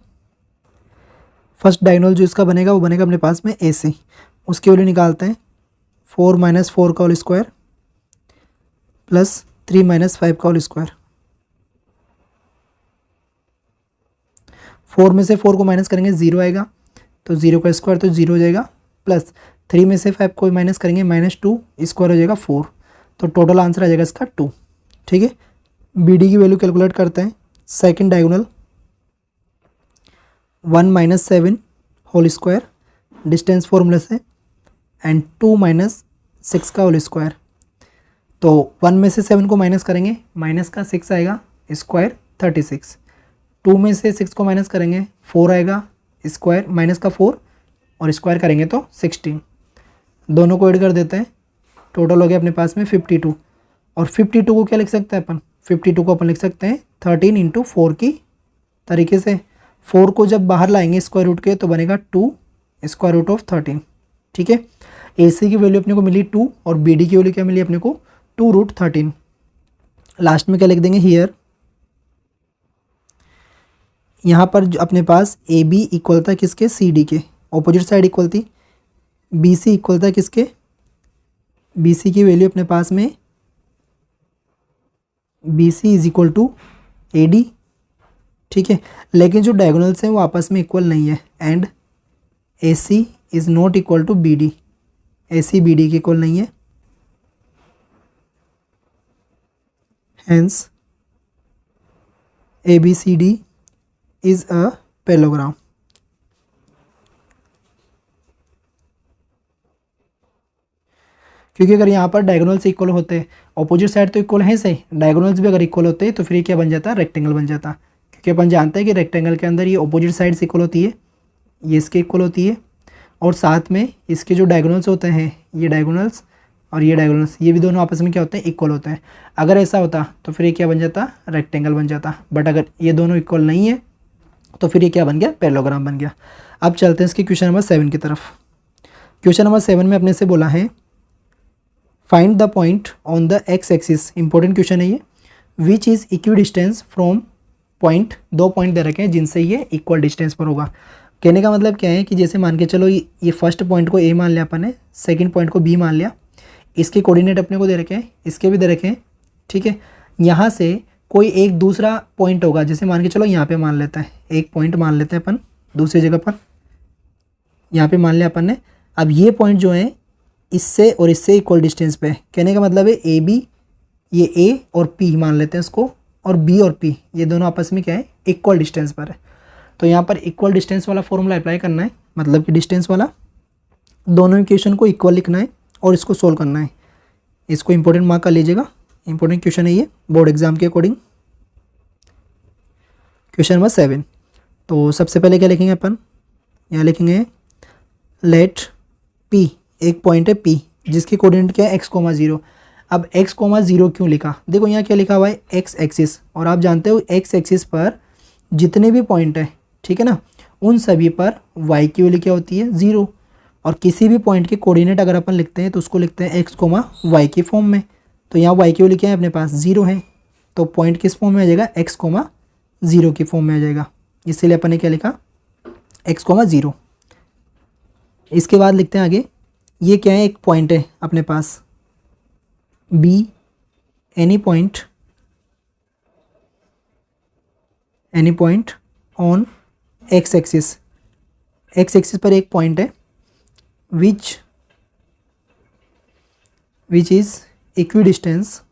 फर्स्ट डायगोनल जो इसका बनेगा वो बनेगा अपने पास में ए सी, उसकी वैल्यू निकालते हैं 4 - 4 का होल स्क्वायर प्लस 3 - 5 का होल स्क्वायर। 4 में से 4 को माइनस करेंगे 0 आएगा, तो 0 का स्क्वायर तो 0 हो जाएगा, प्लस 3 में से 5 को माइनस करेंगे -2 स्क्वायर हो जाएगा 4, तो टोटल आंसर आ जाएगा इसका 2। ठीक है, बी डी की वैल्यू कैलकुलेट करते हैं। Second diagonal 1 - 7 whole square distance formula से एंड 2 - 6 का होल स्क्वायर। तो 1 में से 7 को माइनस करेंगे, माइनस का 6 आएगा, स्क्वायर 36। 2 में से 6 को माइनस करेंगे 4 आएगा, स्क्वायर माइनस का 4 और स्क्वायर करेंगे तो 16। दोनों को ऐड कर देते हैं, टोटल हो गया अपने पास में 52। और 52 को क्या लिख सकते हैं अपन, 52 को अपन लिख सकते हैं 13 × 4 की तरीके से। 4 को जब बाहर लाएंगे स्क्वायर रूट के तो बनेगा 2 स्क्वायर रूट ऑफ 13। ठीक है, ए सी की वैल्यू अपने को मिली 2 और बी डी की वैल्यू क्या मिली अपने को 2√13। लास्ट में क्या लिख देंगे हियर, यहाँ पर जो अपने पास ए बी इक्वल था किसके, सी डी के, ऑपोजिट साइड इक्वल थी। बी सी इक्वल था किसके, बी सी की वैल्यू अपने पास में B C is equal to A D. ठीक है, लेकिन जो डायगोनल्स हैं वो आपस में इक्वल नहीं है, and A C is not equal to B D, A C B D के इक्वल नहीं है। Hence A B C D is a parallelogram. क्योंकि अगर यहाँ पर डायगोनल्स इक्वल होते, ऑपोजिट साइड तो इक्वल है सही, डायगोनल्स भी अगर इक्वल होते तो फिर ये क्या बन जाता, रेक्टेंगल बन जाता। क्योंकि अपन जानते हैं कि रेक्टेंगल के अंदर ये ऑपोजिट साइड्स इक्वल होती है, ये इसके इक्वल होती है, और साथ में इसके जो डायगोनल्स होते हैं, ये डायगोनल्स और ये डायगोनल्स, ये भी दोनों आपस में क्या होते हैं, इक्वल होते हैं। अगर ऐसा होता तो फिर ये क्या बन जाता, रेक्टेंगल बन जाता। बट अगर ये दोनों इक्वल नहीं है तो फिर ये क्या बन गया, पैरेललोग्राम बन गया। अब चलते हैं इसके क्वेश्चन नंबर 7 की तरफ। क्वेश्चन नंबर 7 में अपने से बोला है find the point on the x axis, important question है ये, which is equi distance from point, 2 point दे रखे हैं जिनसे ये इक्वल डिस्टेंस पर होगा। कहने का मतलब क्या है कि जैसे मान के चलो ये फर्स्ट पॉइंट को ए मान लिया अपन ने, सेकंड पॉइंट को बी मान लिया, इसके कोऑर्डिनेट अपने को दे रखे हैं, इसके भी दे रखे हैं। ठीक है, यहाँ से कोई एक दूसरा पॉइंट होगा, जैसे मान के चलो यहाँ पे मान लेते हैं, एक पॉइंट मान लेते हैं अपन दूसरी जगह पर, यहाँ पे मान लिया अपन ने। अब ये पॉइंट जो है इससे और इससे इक्वल डिस्टेंस पे है। कहने का मतलब है ए बी, ये ए और पी मान लेते हैं इसको, और बी और पी ये दोनों आपस में क्या है, इक्वल डिस्टेंस पर है। तो यहाँ पर इक्वल डिस्टेंस वाला फॉर्मूला अप्लाई करना है, मतलब कि डिस्टेंस वाला, दोनों इक्वेशन को इक्वल लिखना है और इसको सोल्व करना है। इसको इंपॉर्टेंट मार्क कर लीजिएगा, इंपॉर्टेंट क्वेश्चन है ये बोर्ड एग्जाम के अकॉर्डिंग। क्वेश्चन नंबर 7, तो सबसे पहले क्या लिखेंगे अपन, यहाँ लिखेंगे लेट पी, एक पॉइंट है पी जिसकी कोऑर्डिनेट क्या है x,0। अब x,0 क्यों लिखा, देखो यहाँ क्या लिखा हुआ है x एक्सिस, और आप जानते हो x एक्सिस पर जितने भी पॉइंट है, ठीक है ना, उन सभी पर y की वैल्यू क्या होती है, 0। और किसी भी पॉइंट के कोऑर्डिनेट अगर अपन लिखते हैं तो उसको लिखते हैं x, y की फॉर्म में। तो यहाँ y की वैल्यू क्या है अपने पास, 0 है, तो पॉइंट किस फॉर्म में आ जाएगा, x, 0 की फॉर्म में आ जाएगा। इसीलिए अपन ने क्या लिखा, x, 0। इसके बाद लिखते हैं आगे, ये क्या है, एक पॉइंट है अपने पास b, any point on x axis, x axis पर एक पॉइंट है विच इज इक्विडिस्टेंस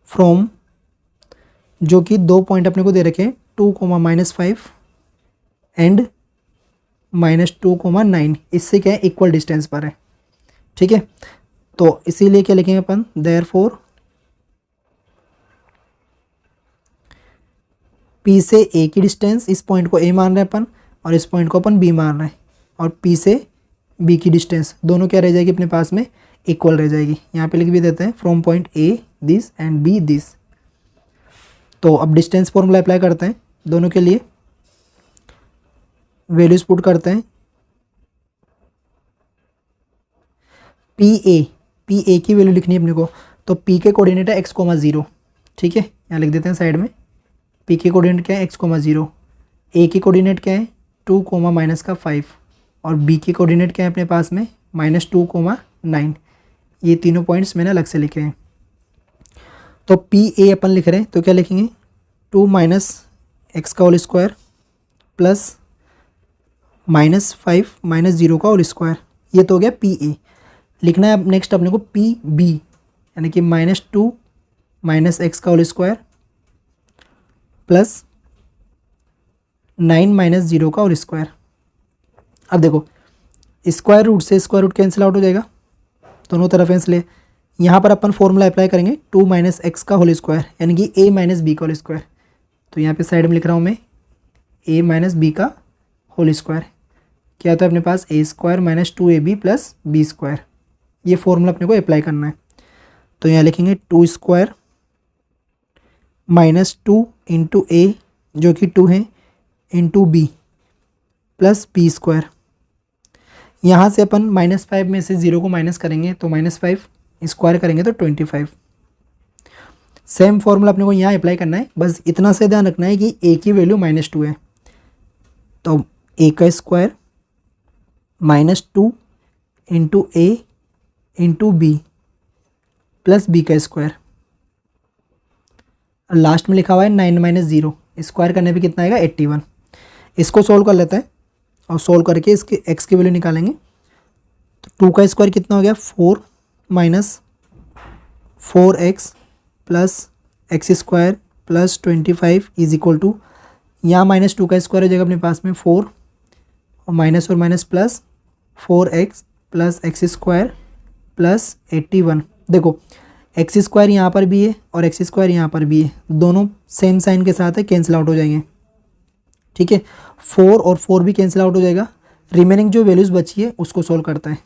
फ्रॉम, जो कि 2 पॉइंट अपने को दे रखे हैं 2, -5 एंड -2, 9, इससे क्या है, इक्वल डिस्टेंस पर है। ठीक है, तो इसीलिए क्या लिखेंगे अपन, देयरफॉर P से A की डिस्टेंस, इस पॉइंट को A मान रहे हैं अपन और इस पॉइंट को अपन B मान रहे हैं, और P से B की डिस्टेंस दोनों क्या रह जाएगी अपने पास में, इक्वल रह जाएगी। यहाँ पे लिख भी देते हैं from point A this and B this. तो अब डिस्टेंस फॉर्मूला अप्लाई करते हैं दोनों के लिए, वैल्यूज पुट करते हैं। पी ए की वैल्यू लिखनी है अपने को, तो पी के कोऑर्डिनेट है x,0, ठीक है, यहाँ लिख देते हैं साइड में। पी के कोऑर्डिनेट क्या है x,0, ए की कोऑर्डिनेट क्या है 2, -5 और बी की कोऑर्डिनेट क्या है अपने पास में -2, 9। ये तीनों पॉइंट्स मैंने अलग से लिखे हैं। तो पी ए अपन लिख रहे हैं तो क्या लिखेंगे 2 - x² प्लस -5 - 0²। ये तो हो गया पी ए। लिखना है अब नेक्स्ट अपने को पी बी, यानी कि -2 - x² प्लस 9 - 0²। अब देखो स्क्वायर रूट से स्क्वायर रूट कैंसिल आउट हो जाएगा दोनों तरफ है, इसलिए यहाँ पर अपन फॉर्मूला अप्लाई करेंगे 2 - x² यानी कि a - b²। तो यहाँ पे साइड में लिख रहा हूँ मैं a - b²। क्या होता है अपने पास a² - 2ab + b²। ये फॉर्मूला अपने को अप्लाई करना है। तो यहाँ लिखेंगे 2² -2 × a जो कि 2 है × b + b²। यहाँ से अपन -5 में से 0 को माइनस करेंगे तो -5 स्क्वायर करेंगे तो 25। सेम फॉर्मूला अपने को यहाँ अप्लाई करना है, बस इतना से ध्यान रखना है कि a की वैल्यू -2 है। तो a² -2 × a × b + b²। Last में लिखा हुआ है 9 - 0, स्क्वायर करने पे कितना आएगा 81। इसको सोल्व कर लेते हैं और सोल्व करके इसके x की वैल्यू निकालेंगे। तो 2² कितना हो गया 4 - 4x + x² + 25 = यहाँ -2² हो जाएगा अपने पास में 4 और माइनस प्लस 4x + x² + 81। देखो x² यहाँ पर भी है और x² यहाँ पर भी है, दोनों सेम साइन के साथ है, कैंसिल आउट हो जाएंगे, ठीक है। 4 और 4 भी कैंसिल आउट हो जाएगा। रिमेनिंग जो वैल्यूज़ बची है उसको सोल्व करते हैं।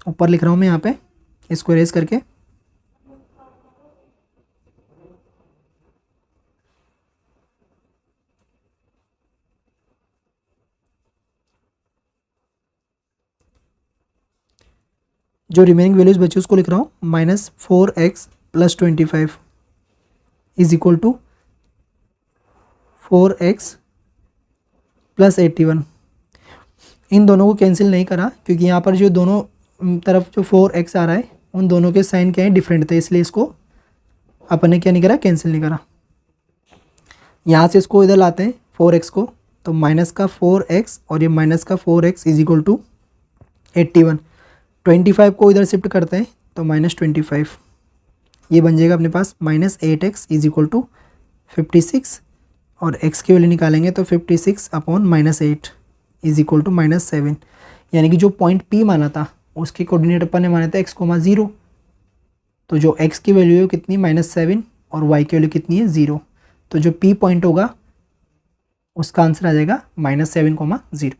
ऊपर लिख रहा हूँ मैं यहाँ पे इसको इरेज करके। जो रिमेनिंग वैल्यूज़ बची उसको लिख रहा हूँ -4x + 25 = 4x + 81। इन दोनों को कैंसिल नहीं करा क्योंकि यहाँ पर जो दोनों तरफ जो 4x आ रहा है उन दोनों के साइन क्या है डिफरेंट थे, इसलिए इसको अपन ने क्या नहीं करा कैंसिल नहीं करा। यहाँ से इसको इधर लाते हैं 4x को, तो -4x और ये -4x = 81। 25 को इधर शिफ्ट करते हैं तो -25, ये बन जाएगा अपने पास -8x = 56 और x की वैल्यू निकालेंगे तो 56/-8 = -7। यानी कि जो पॉइंट P माना था उसके कोऑर्डिनेट अपन ने माने थे x,0, तो जो x की वैल्यू है कितनी -7 और y की वैल्यू कितनी है 0। तो जो P पॉइंट होगा उसका आंसर आ जाएगा -7,0।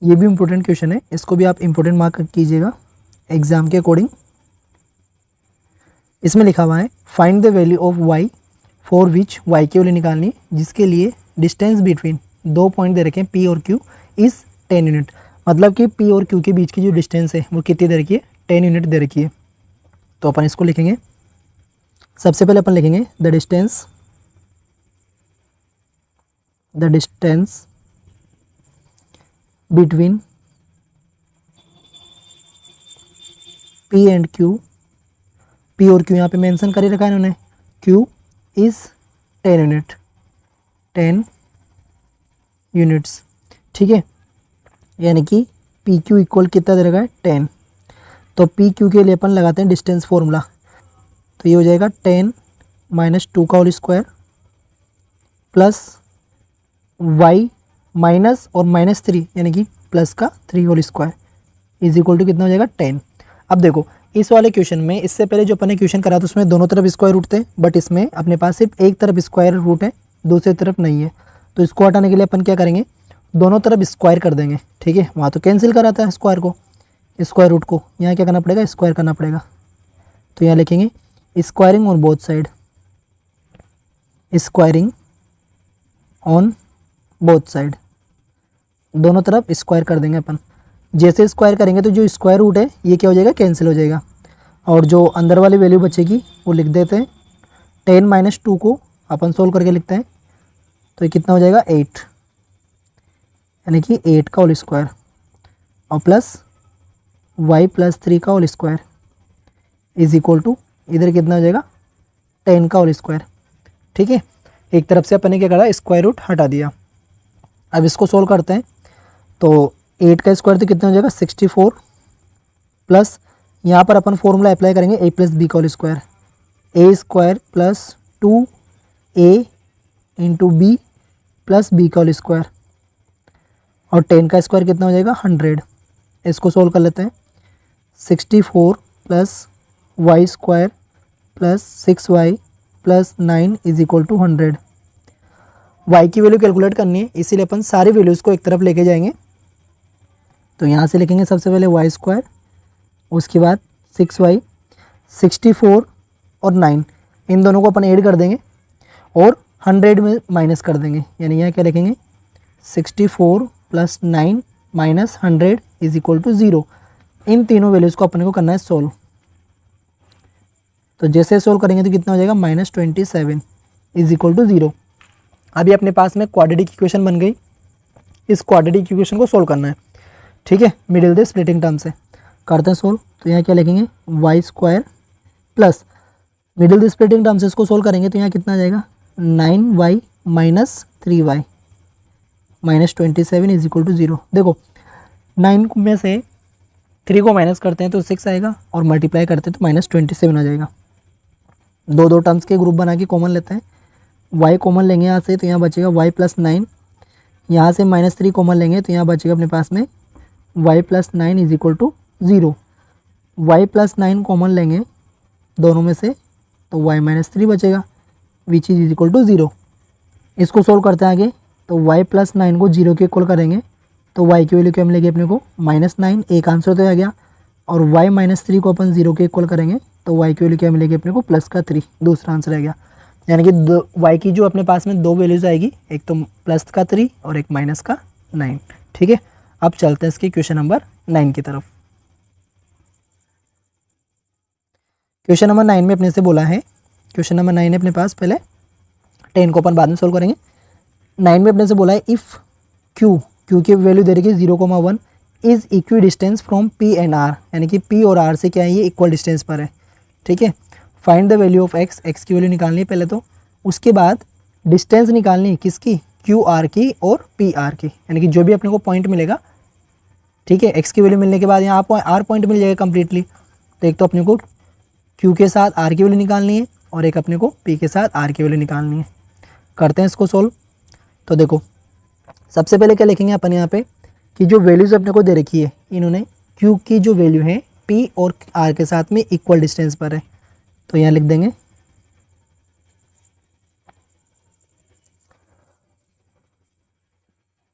ये भी इम्पोर्टेंट क्वेश्चन है, इसको भी आप इम्पोर्टेंट मार्क कीजिएगा एग्जाम के अकॉर्डिंग। इसमें लिखा हुआ है find the value of y for which y की वैल्यू निकालनी जिसके लिए डिस्टेंस बिटवीन 2 पॉइंट दे रखे हैं P और Q इज़ 10 यूनिट। मतलब कि P और Q के बीच की जो डिस्टेंस है वो कितनी दे रखी है 10 यूनिट दे रखी है। तो अपन इसको लिखेंगे, सबसे पहले अपन लिखेंगे the distance between P and Q। P और Q यहाँ पे मेंशन कर ही रखा है इन्होंने, Q इज़ 10 यूनिट, 10 यूनिट्स, ठीक है। यानी कि पी क्यू इक्वल कितना दे रखा है 10। तो पी क्यू के लिए अपन लगाते हैं डिस्टेंस फॉर्मूला, तो ये हो जाएगा 10 - 2² प्लस y माइनस और -3 यानी कि प्लस का 3² = कितना हो जाएगा 10। अब देखो इस वाले क्वेश्चन में इससे पहले जो अपन ने क्वेश्चन करा था उसमें दोनों तरफ स्क्वायर रूट थे, बट इसमें अपने पास सिर्फ एक तरफ स्क्वायर रूट है दूसरी तरफ नहीं है। तो इसको हटाने के लिए अपन क्या करेंगे दोनों तरफ स्क्वायर कर देंगे, ठीक है। वहाँ तो कैंसिल कराता है स्क्वायर को, स्क्वायर रूट को, यहाँ क्या करना पड़ेगा स्क्वायर करना पड़ेगा। तो यहाँ लिखेंगे squaring on both side, squaring on both side, दोनों तरफ स्क्वायर कर देंगे अपन। जैसे स्क्वायर करेंगे तो जो स्क्वायर रूट है ये क्या हो जाएगा, कैंसिल हो जाएगा, और जो अंदर वाली वैल्यू बचेगी वो लिख देते हैं। 10 - 2 को अपन सोल्व करके लिखते हैं, तो ये कितना हो जाएगा 8, यानी कि 8 का होल स्क्वायर और प्लस y + 3 का whole square is equal to इधर कितना हो जाएगा 10 का होल स्क्वायर। ठीक है, एक तरफ से अपन ने क्या करा, स्क्वायर रूट हटा दिया। अब इसको सोल्व करते हैं, तो 8 का स्क्वायर तो कितना हो जाएगा 64, प्लस यहाँ पर अपन फॉर्मूला अप्लाई करेंगे a + b का whole square, a² + 2a × b + b का होल स्क्वायर, और 10 का स्क्वायर कितना हो जाएगा 100। इसको सोल्व कर लेते हैं। 64 + y² + 6y + 9 is equal to 100। y की वैल्यू कैलकुलेट करनी है, इसीलिए अपन सारी वैल्यूज़ को एक तरफ लेके जाएंगे। तो यहाँ से लिखेंगे सबसे पहले y², उसके बाद 6y, 64 और 9, इन दोनों को अपन ऐड कर देंगे और 100 में माइनस कर देंगे, यानी यहाँ क्या लिखेंगे 64 + 9 - 100 इज इक्वल टू 0। इन तीनों वैल्यूज़ को अपने को करना है सोल्व। तो जैसे सोल्व करेंगे तो कितना हो जाएगा -27 इज इक्वल टू 0। अभी अपने पास में क्वाड्रेटिक इक्वेशन बन गई, इस क्वाड्रेटिक इक्वेशन को सोल्व करना है। ठीक है, मिडिल द स्प्लिटिंग टर्म से करते हैं सोल्व। तो यहाँ क्या लिखेंगे y² plus middle the splitting term से इसको सोल्व करेंगे तो यहाँ कितना आ जाएगा 9y - 3y -27 is equal to 0। देखो 9 में से 3 को माइनस करते हैं तो 6 आएगा, और मल्टीप्लाई करते हैं तो -27 आ जाएगा। दो टर्म्स के ग्रुप बना के कॉमन लेते हैं, y कॉमन लेंगे यहाँ से तो यहाँ बचेगा y + 9, यहाँ से -3 कॉमन लेंगे तो यहाँ बचेगा अपने पास में y + 9 is equal to 0। y + 9 common लेंगे दोनों में से तो y - 3 बचेगा, विच इज इक्वल टू 0। इसको सोल्व करते हैं आगे, तो y + 9 को 0 के इक्वल करेंगे तो y की वैल्यू क्या मिलेगी अपने को -9, एक आंसर तो आ गया, और y - 3 को अपन 0 के इक्वल करेंगे तो y की वैल्यू क्या मिलेगी अपने को +3, दूसरा आंसर आ गया। यानी कि y की जो अपने पास में दो वैल्यूज आएगी, एक तो +3 और एक -9। ठीक है, अब चलते हैं इसके क्वेश्चन नंबर 9 की तरफ। क्वेश्चन नंबर 9 में अपने से बोला है, क्वेश्चन नंबर 9 है अपने पास, पहले 10 को अपन बाद में सोल्व करेंगे। 9 में अपने से बोला है इफ़ क्यू की वैल्यू दे रखी है 0,1 is equi distance from P and R, यानी कि P और R से क्या है ये इक्वल डिस्टेंस पर है। ठीक है, find the value of x की वैल्यू निकालनी है पहले तो, उसके बाद डिस्टेंस निकालनी है किसकी, QR की और PR की, यानी कि जो भी अपने को पॉइंट मिलेगा। ठीक है, x की वैल्यू मिलने के बाद यहाँ आपको R पॉइंट मिल जाएगा कंप्लीटली। तो एक तो अपने को Q के साथ R की वैल्यू निकालनी है और एक अपने को P के साथ R की वैल्यू निकालनी है। करते हैं इसको सोल्व। तो देखो सबसे पहले क्या लिखेंगे अपन यहाँ पे कि जो वैल्यूज़ अपने को दे रखी है, इन्होंने Q की जो वैल्यू है P और R के साथ में इक्वल डिस्टेंस पर है, तो यहाँ लिख देंगे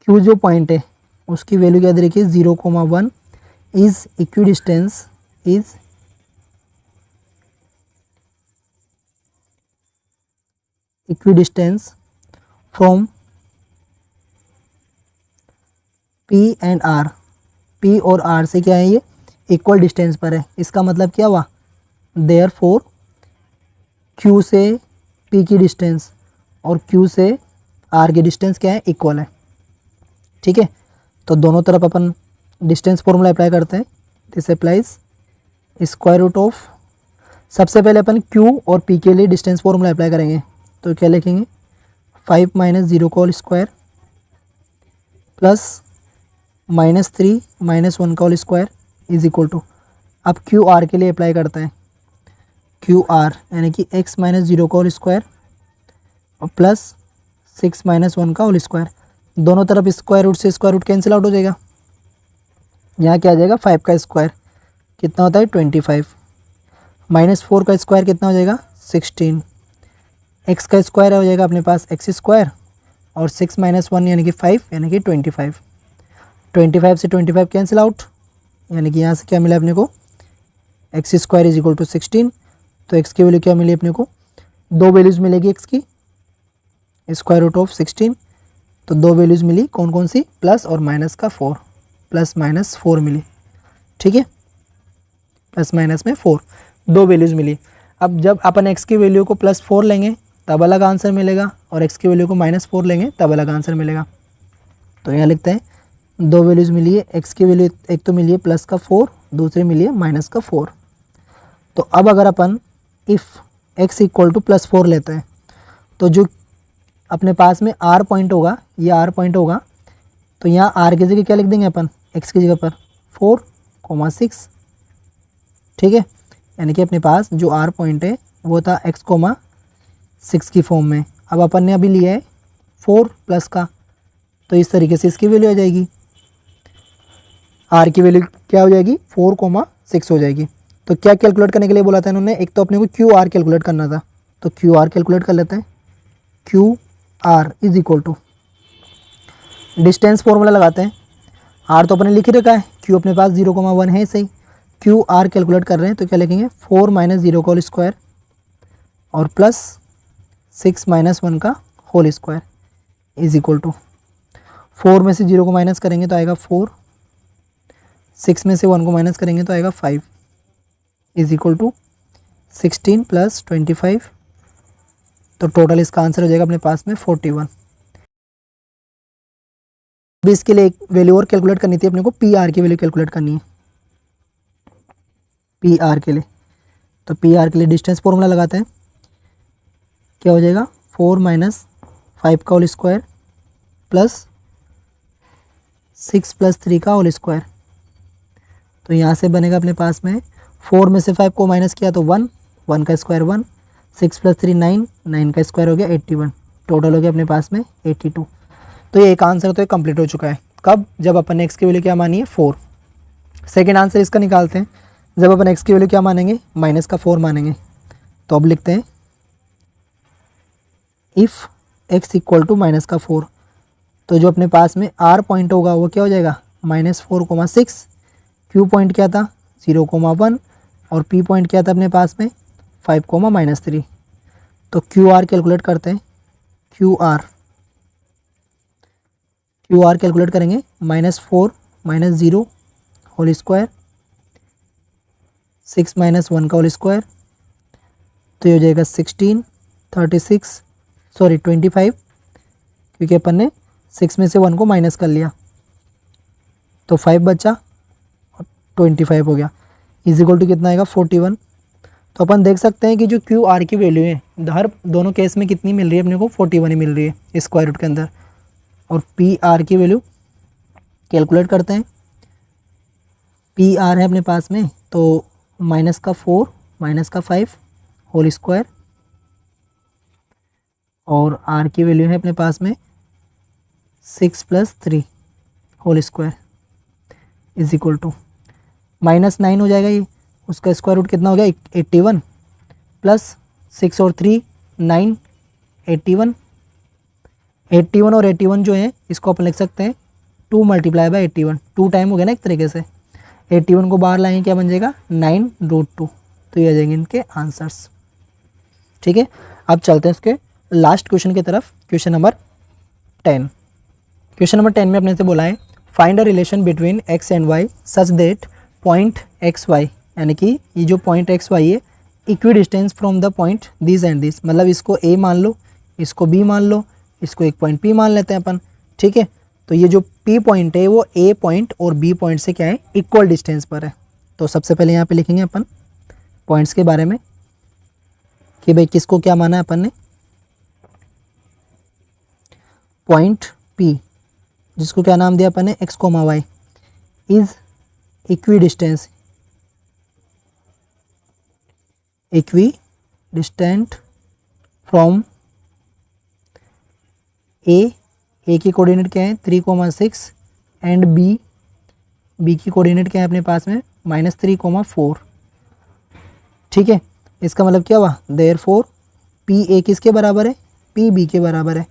Q जो पॉइंट है उसकी वैल्यू क्या दे रखी है 0,1 is equi distance from P and R, P और R से क्या है ये इक्वल डिस्टेंस पर है। इसका मतलब क्या हुआ, देयरफॉर Q से P की डिस्टेंस और Q से R की डिस्टेंस क्या है, इक्वल है। ठीक है, तो दोनों तरफ अपन डिस्टेंस फॉर्मूला अप्लाई करते हैं। This applies square root of, सबसे पहले अपन Q और P के लिए डिस्टेंस फॉर्मूला अप्लाई करेंगे, तो क्या लिखेंगे 5 - 0 का होल स्क्वायर प्लस -3 - 1 का whole square is equal to, अब QR के लिए अप्लाई करते हैं, QR यानी कि x - 0 का होल स्क्वायर और प्लस 6 - 1 का होल स्क्वायर, दोनों तरफ स्क्वायर रूट से स्क्वायर रूट कैंसिल आउट हो जाएगा। यहाँ क्या आ जाएगा 5 का स्क्वायर कितना होता है 25, -4 का स्क्वायर कितना हो जाएगा 16, x का स्क्वायर हो जाएगा अपने पास x² और 6 - 1 यानी कि 5 यानी कि 25, 25 से 25 कैंसिल आउट, यानी कि यहाँ से क्या मिला अपने को x² इज इक्वल टू 16 तो x की वैल्यू क्या मिली अपने को, 2 वैल्यूज़ मिलेगी x की, स्क्वायर रूट ऑफ 16। तो 2 वैल्यूज़ मिली, कौन कौन सी, प्लस और माइनस का 4, प्लस माइनस 4 मिली, ठीक है, प्लस माइनस में 4, 2 वैल्यूज़ मिली। अब जब अपन x की वैल्यू को +4 लेंगे तब अलग आंसर मिलेगा, और x की वैल्यू को -4 लेंगे तब अलग आंसर मिलेगा। तो यहाँ लिखते हैं 2 वैल्यूज़ मिली है, x की वैल्यू एक तो मिली है प्लस का 4, दूसरी मिली है माइनस का 4। तो अब अगर अपन इफ़ x इक्वल टू +4 लेते हैं तो जो अपने पास में r पॉइंट होगा, ये r पॉइंट होगा, तो यहाँ r की जगह क्या लिख देंगे अपन, x की जगह पर 4,6, ठीक है। यानी कि अपने पास जो r पॉइंट है वो था x,6 की फॉर्म में। अब अपन ने अभी लिया है 4 प्लस का, तो इस तरीके से इसकी वैल्यू आ जाएगी, r की वैल्यू क्या हो जाएगी, 4,6 हो जाएगी। तो क्या कैलकुलेट करने के लिए बोला था इन्होंने, एक तो अपने को क्यू आर कैलकुलेट करना था, तो क्यू आर कैलकुलेट कर लेते हैं। Q R is equal to, distance formula लगाते हैं, आर तो अपने लिख ही रखा है, क्यू अपने पास 0,1 है सही, क्यू आर कैलकुलेट कर रहे हैं तो क्या लिखेंगे, 4 - 0 का होल स्क्वायर और प्लस 6 - 1 का whole square is equal to, 4 में से 0 को माइनस करेंगे तो आएगा 4, 6 में से 1 को माइनस करेंगे तो आएगा 5 इज इक्वल टू 16 + 25। तो टोटल इसका आंसर हो जाएगा अपने पास में 41। अभी इसके लिए एक वैल्यू और कैलकुलेट करनी थी अपने को, पी आर की वैल्यू कैलकुलेट करनी है, पी आर के लिए। तो पी आर के लिए डिस्टेंस फॉर्मूला लगाते हैं, क्या हो जाएगा, 4 - 5 का होल स्क्वायर प्लस 6 + 3 का होल स्क्वायर। तो यहाँ से बनेगा अपने पास में 4 में से 5 को माइनस किया तो 1, 1 का स्क्वायर 1, 6 + 3 9, 9 का स्क्वायर हो गया 81, टोटल हो गया अपने पास में 82। तो ये एक आंसर तो ये कंप्लीट हो चुका है, कब, जब अपन ने x की वैल्यू क्या मानी है, 4। सेकेंड आंसर इसका निकालते हैं, जब अपन x की वैल्यू क्या मानेंगे, माइनस का 4 मानेंगे। तो अब लिखते हैं if x equal to minus का 4, तो जो अपने पास में r पॉइंट होगा वो क्या हो जाएगा, -4,6, q पॉइंट क्या था 0,1 और p पॉइंट क्या था अपने पास में 5,-3। तो क्यू आर कैलकुलेट करते हैं, क्यू आर कैलकुलेट करेंगे, -4 - 0 होल स्क्वायर, 6 - 1 का होल स्क्वायर, तो ये हो जाएगा 16, 36, सॉरी 25, क्योंकि अपन ने 6 में से 1 को माइनस कर लिया तो 5 बचा और 25 हो गया, इज इक्वल टू कितना आएगा, 41। तो अपन देख सकते हैं कि जो क्यू आर की वैल्यू है हर दोनों केस में कितनी मिल रही है अपने को, 41 ही मिल रही है स्क्वायर रूट के अंदर। और पी आर की वैल्यू कैलकुलेट करते हैं, पी आर है अपने पास में तो -4 - 5 होल स्क्वायर, और आर की वैल्यू है अपने पास में 6 + 3 whole square is equal to -9 हो जाएगा, ये उसका स्क्वायर रूट कितना हो गया 81, प्लस 6 और 3 9, 81, 81 और 81 जो है इसको अपन लिख सकते हैं 2 × 81, 2 टाइम हो गया ना एक तरीके से, 81 को बाहर लाएंगे क्या बन जाएगा 9√2। तो ये आ जाएंगे इनके आंसर्स, ठीक है। अब चलते हैं इसके लास्ट क्वेश्चन की तरफ, क्वेश्चन नंबर 10। क्वेश्चन नंबर 10 में अपने से बोला है find a relation between x and y such that point X Y, यानी कि ये जो पॉइंट एक्स वाई है equi distance from the point this and this, मतलब इसको a मान लो, इसको b मान लो, इसको एक पॉइंट p मान लेते हैं अपन, ठीक है। तो ये जो p पॉइंट है वो a पॉइंट और b पॉइंट से क्या है, इक्वल डिस्टेंस पर है। तो सबसे पहले यहाँ पे लिखेंगे अपन पॉइंट्स के बारे में कि भाई किसको क्या माना है अपन ने, पॉइंट P जिसको क्या नाम दिया अपन ने x, y is equi distant from A की कोऑर्डिनेट क्या है 3,6 एंड B की कोऑर्डिनेट क्या है अपने पास में -3,4, ठीक है। इसका मतलब क्या हुआ, देयरफॉर PA किसके बराबर है, PB के बराबर है।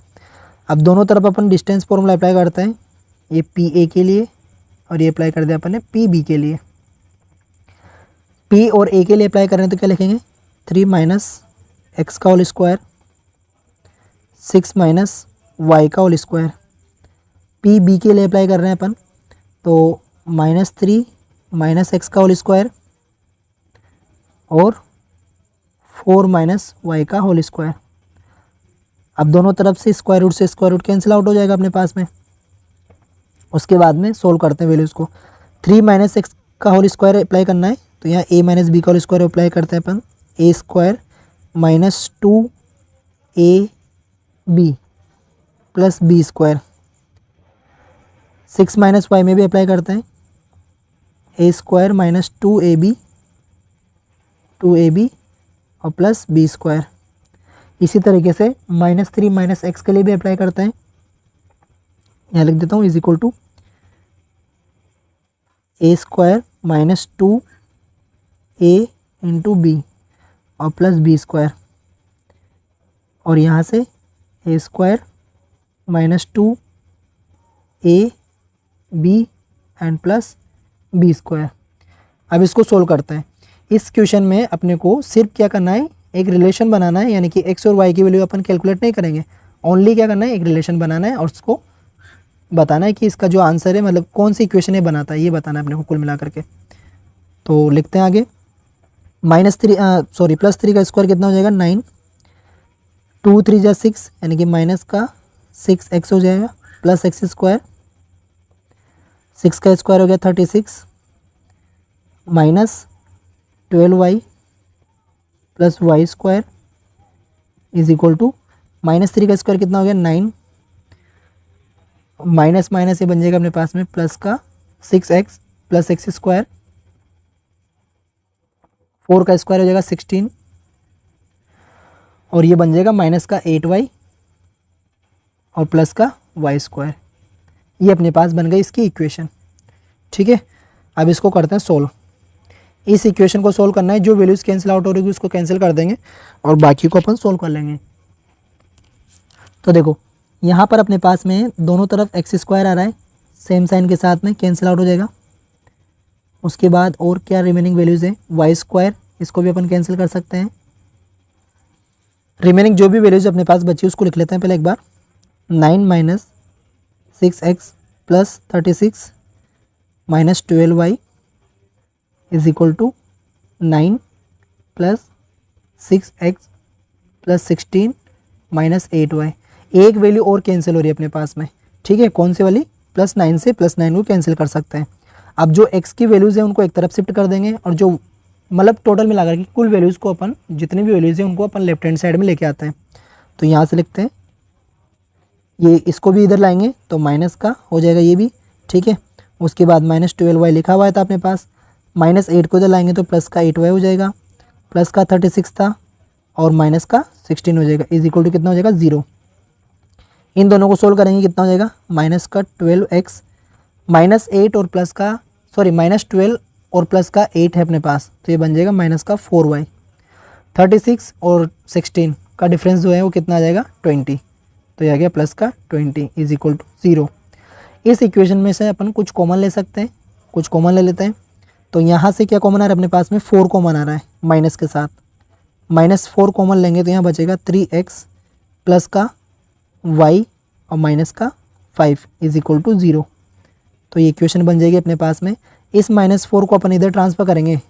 अब दोनों तरफ अपन डिस्टेंस फॉर्मूला अप्लाई करते हैं, ये PA के लिए और ये अप्लाई कर दिया अपन ने PB के लिए। P और A के लिए अप्लाई कर रहे हैं तो क्या लिखेंगे, 3 माइनस एक्स का होल स्क्वायर, 6 माइनस वाई का होल स्क्वायर। पी बी के लिए अप्लाई कर रहे हैं अपन, तो -3 माइनस एक्स का होल स्क्वायर और 4 माइनस वाई का होल स्क्वायर। अब दोनों तरफ से स्क्वायर रूट से स्क्वायर रूट कैंसिल आउट हो जाएगा अपने पास में। उसके बाद में सोल्व करते हैं वैल्यूज़ को। 3 माइनस एक्स का होल स्क्वायर अप्लाई करना है, तो यहाँ a माइनस बी का होल स्क्वायर अप्लाई करते हैं अपन। a square minus 2ab plus B square. 6 minus Y में भी अप्लाई करते हैं, a स्क्वायर माइनस 2ab और प्लस बी स्क्वायर। इसी तरीके से -3 माइनस एक्स के लिए भी अप्लाई करते हैं। यहाँ लिख देता हूँ is equal to a square minus 2a into B और प्लस बी स्क्वायर, और यहाँ से a square minus 2a B and plus B square. अब इसको सोल्व करते हैं। इस क्वेश्चन में अपने को सिर्फ क्या करना है, एक रिलेशन बनाना है, यानी कि x और y की वैल्यू अपन कैलकुलेट नहीं करेंगे, ओनली क्या करना है, एक रिलेशन बनाना है और उसको बताना है कि इसका जो आंसर है मतलब कौन सी इक्वेशन ये बनाता है, ये बताना है अपने को कुल मिला करके। तो लिखते हैं आगे, +3 का स्क्वायर कितना हो जाएगा 9, 2 3 जा 6 यानी कि माइनस का 6x हो जाएगा, प्लस एक्स स्क्वायर, 6 का स्क्वायर हो गया 36 minus 12y plus Y square is equal to -3 का स्क्वायर कितना हो गया 9, माइनस माइनस ये बन जाएगा अपने पास में प्लस का 6x प्लस एक्स स्क्वायर, 4 का स्क्वायर हो जाएगा 16 और ये बन जाएगा माइनस का 8y और प्लस का y स्क्वायर। ये अपने पास बन गई इसकी इक्वेशन। ठीक है, अब इसको करते हैं सोल्व। इस इक्वेशन को सोल्व करना है, जो वैल्यूज़ कैंसिल आउट हो रही है उसको कैंसिल कर देंगे और बाकी को अपन सोल्व कर लेंगे। तो देखो यहाँ पर अपने पास में दोनों तरफ एक्स स्क्वायर आ रहा है, सेम साइन के साथ में कैंसिल आउट हो जाएगा। उसके बाद और क्या रिमेनिंग वैल्यूज़ है, वाई स्क्वायर, इसको भी अपन कैंसिल कर सकते हैं। रिमेनिंग जो भी वैल्यूज़ अपने पास बची उसको लिख लेते हैं पहले एक बार। 9 minus 6x plus 36 minus 12y is equal to 9 plus 6x plus 16 minus 8y। एक वैल्यू और कैंसिल हो रही है अपने पास में। ठीक है, कौन सी वाली, +9 से +9 को कैंसिल कर सकते हैं। अब जो x की वैल्यूज़ हैं उनको एक तरफ शिफ्ट कर देंगे और जो मतलब टोटल मिला कर के कुल वैल्यूज़ को अपन जितनी भी वैल्यूज़ हैं उनको अपन लेफ्ट हैंड साइड में लेके आते हैं। तो यहाँ से लिखते हैं, ये इसको भी इधर लाएंगे तो माइनस का हो जाएगा ये भी। ठीक है, उसके बाद -12y लिखा हुआ था अपने पास, -8 को इधर लाएंगे तो प्लस का 8y हो जाएगा, प्लस का 36 था और माइनस का 16 हो जाएगा, इज इक्वल टू कितना हो जाएगा 0। इन दोनों को सोल्व करेंगे कितना हो जाएगा, माइनस का 12x -8 और प्लस का -12 और प्लस का 8 है अपने पास, तो ये बन जाएगा माइनस का 4y। 36 और 16 का डिफरेंस जो है वो कितना आ जाएगा 20, तो ये आ गया प्लस का 20 इज इक्वल टू 0। इस इक्वेशन में से अपन कुछ कॉमन ले सकते हैं, कुछ कॉमन ले लेते हैं। तो यहाँ से क्या कॉमन आ रहा है अपने पास में, 4 कॉमन आ रहा है माइनस के साथ, -4 कॉमन लेंगे तो यहाँ बचेगा 3x प्लस का y और माइनस का 5 इज इक्वल टू 0। तो ये इक्वेशन बन जाएगी अपने पास में। इस -4 को अपन इधर ट्रांसफ़र करेंगे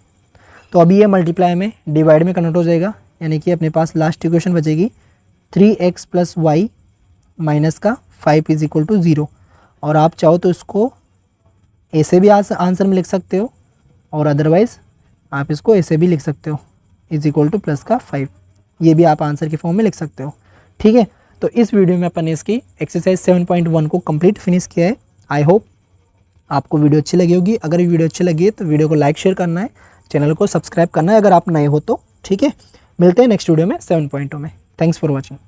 तो अभी ये मल्टीप्लाई में डिवाइड में कन्वर्ट हो जाएगा, यानी कि अपने पास लास्ट इक्वेशन बचेगी 3x प्लस वाई माइनस का 5 इज इक्वल टू 0। और आप चाहो तो इसको ऐसे भी आंसर में लिख सकते हो और अदरवाइज़ आप इसको ऐसे भी लिख सकते हो, इज इक्वल टू प्लस का 5, ये भी आप आंसर के फॉर्म में लिख सकते हो। ठीक है, तो इस वीडियो में अपन ने इसकी एक्सरसाइज 7.1 को कंप्लीट फिनिश किया है। आई होप आपको वीडियो अच्छी लगी होगी। अगर ये वीडियो अच्छी लगी है तो वीडियो को लाइक शेयर करना है, चैनल को सब्सक्राइब करना है अगर आप नए हो तो। ठीक है, मिलते हैं नेक्स्ट वीडियो में 7.2 में। Thanks for watching.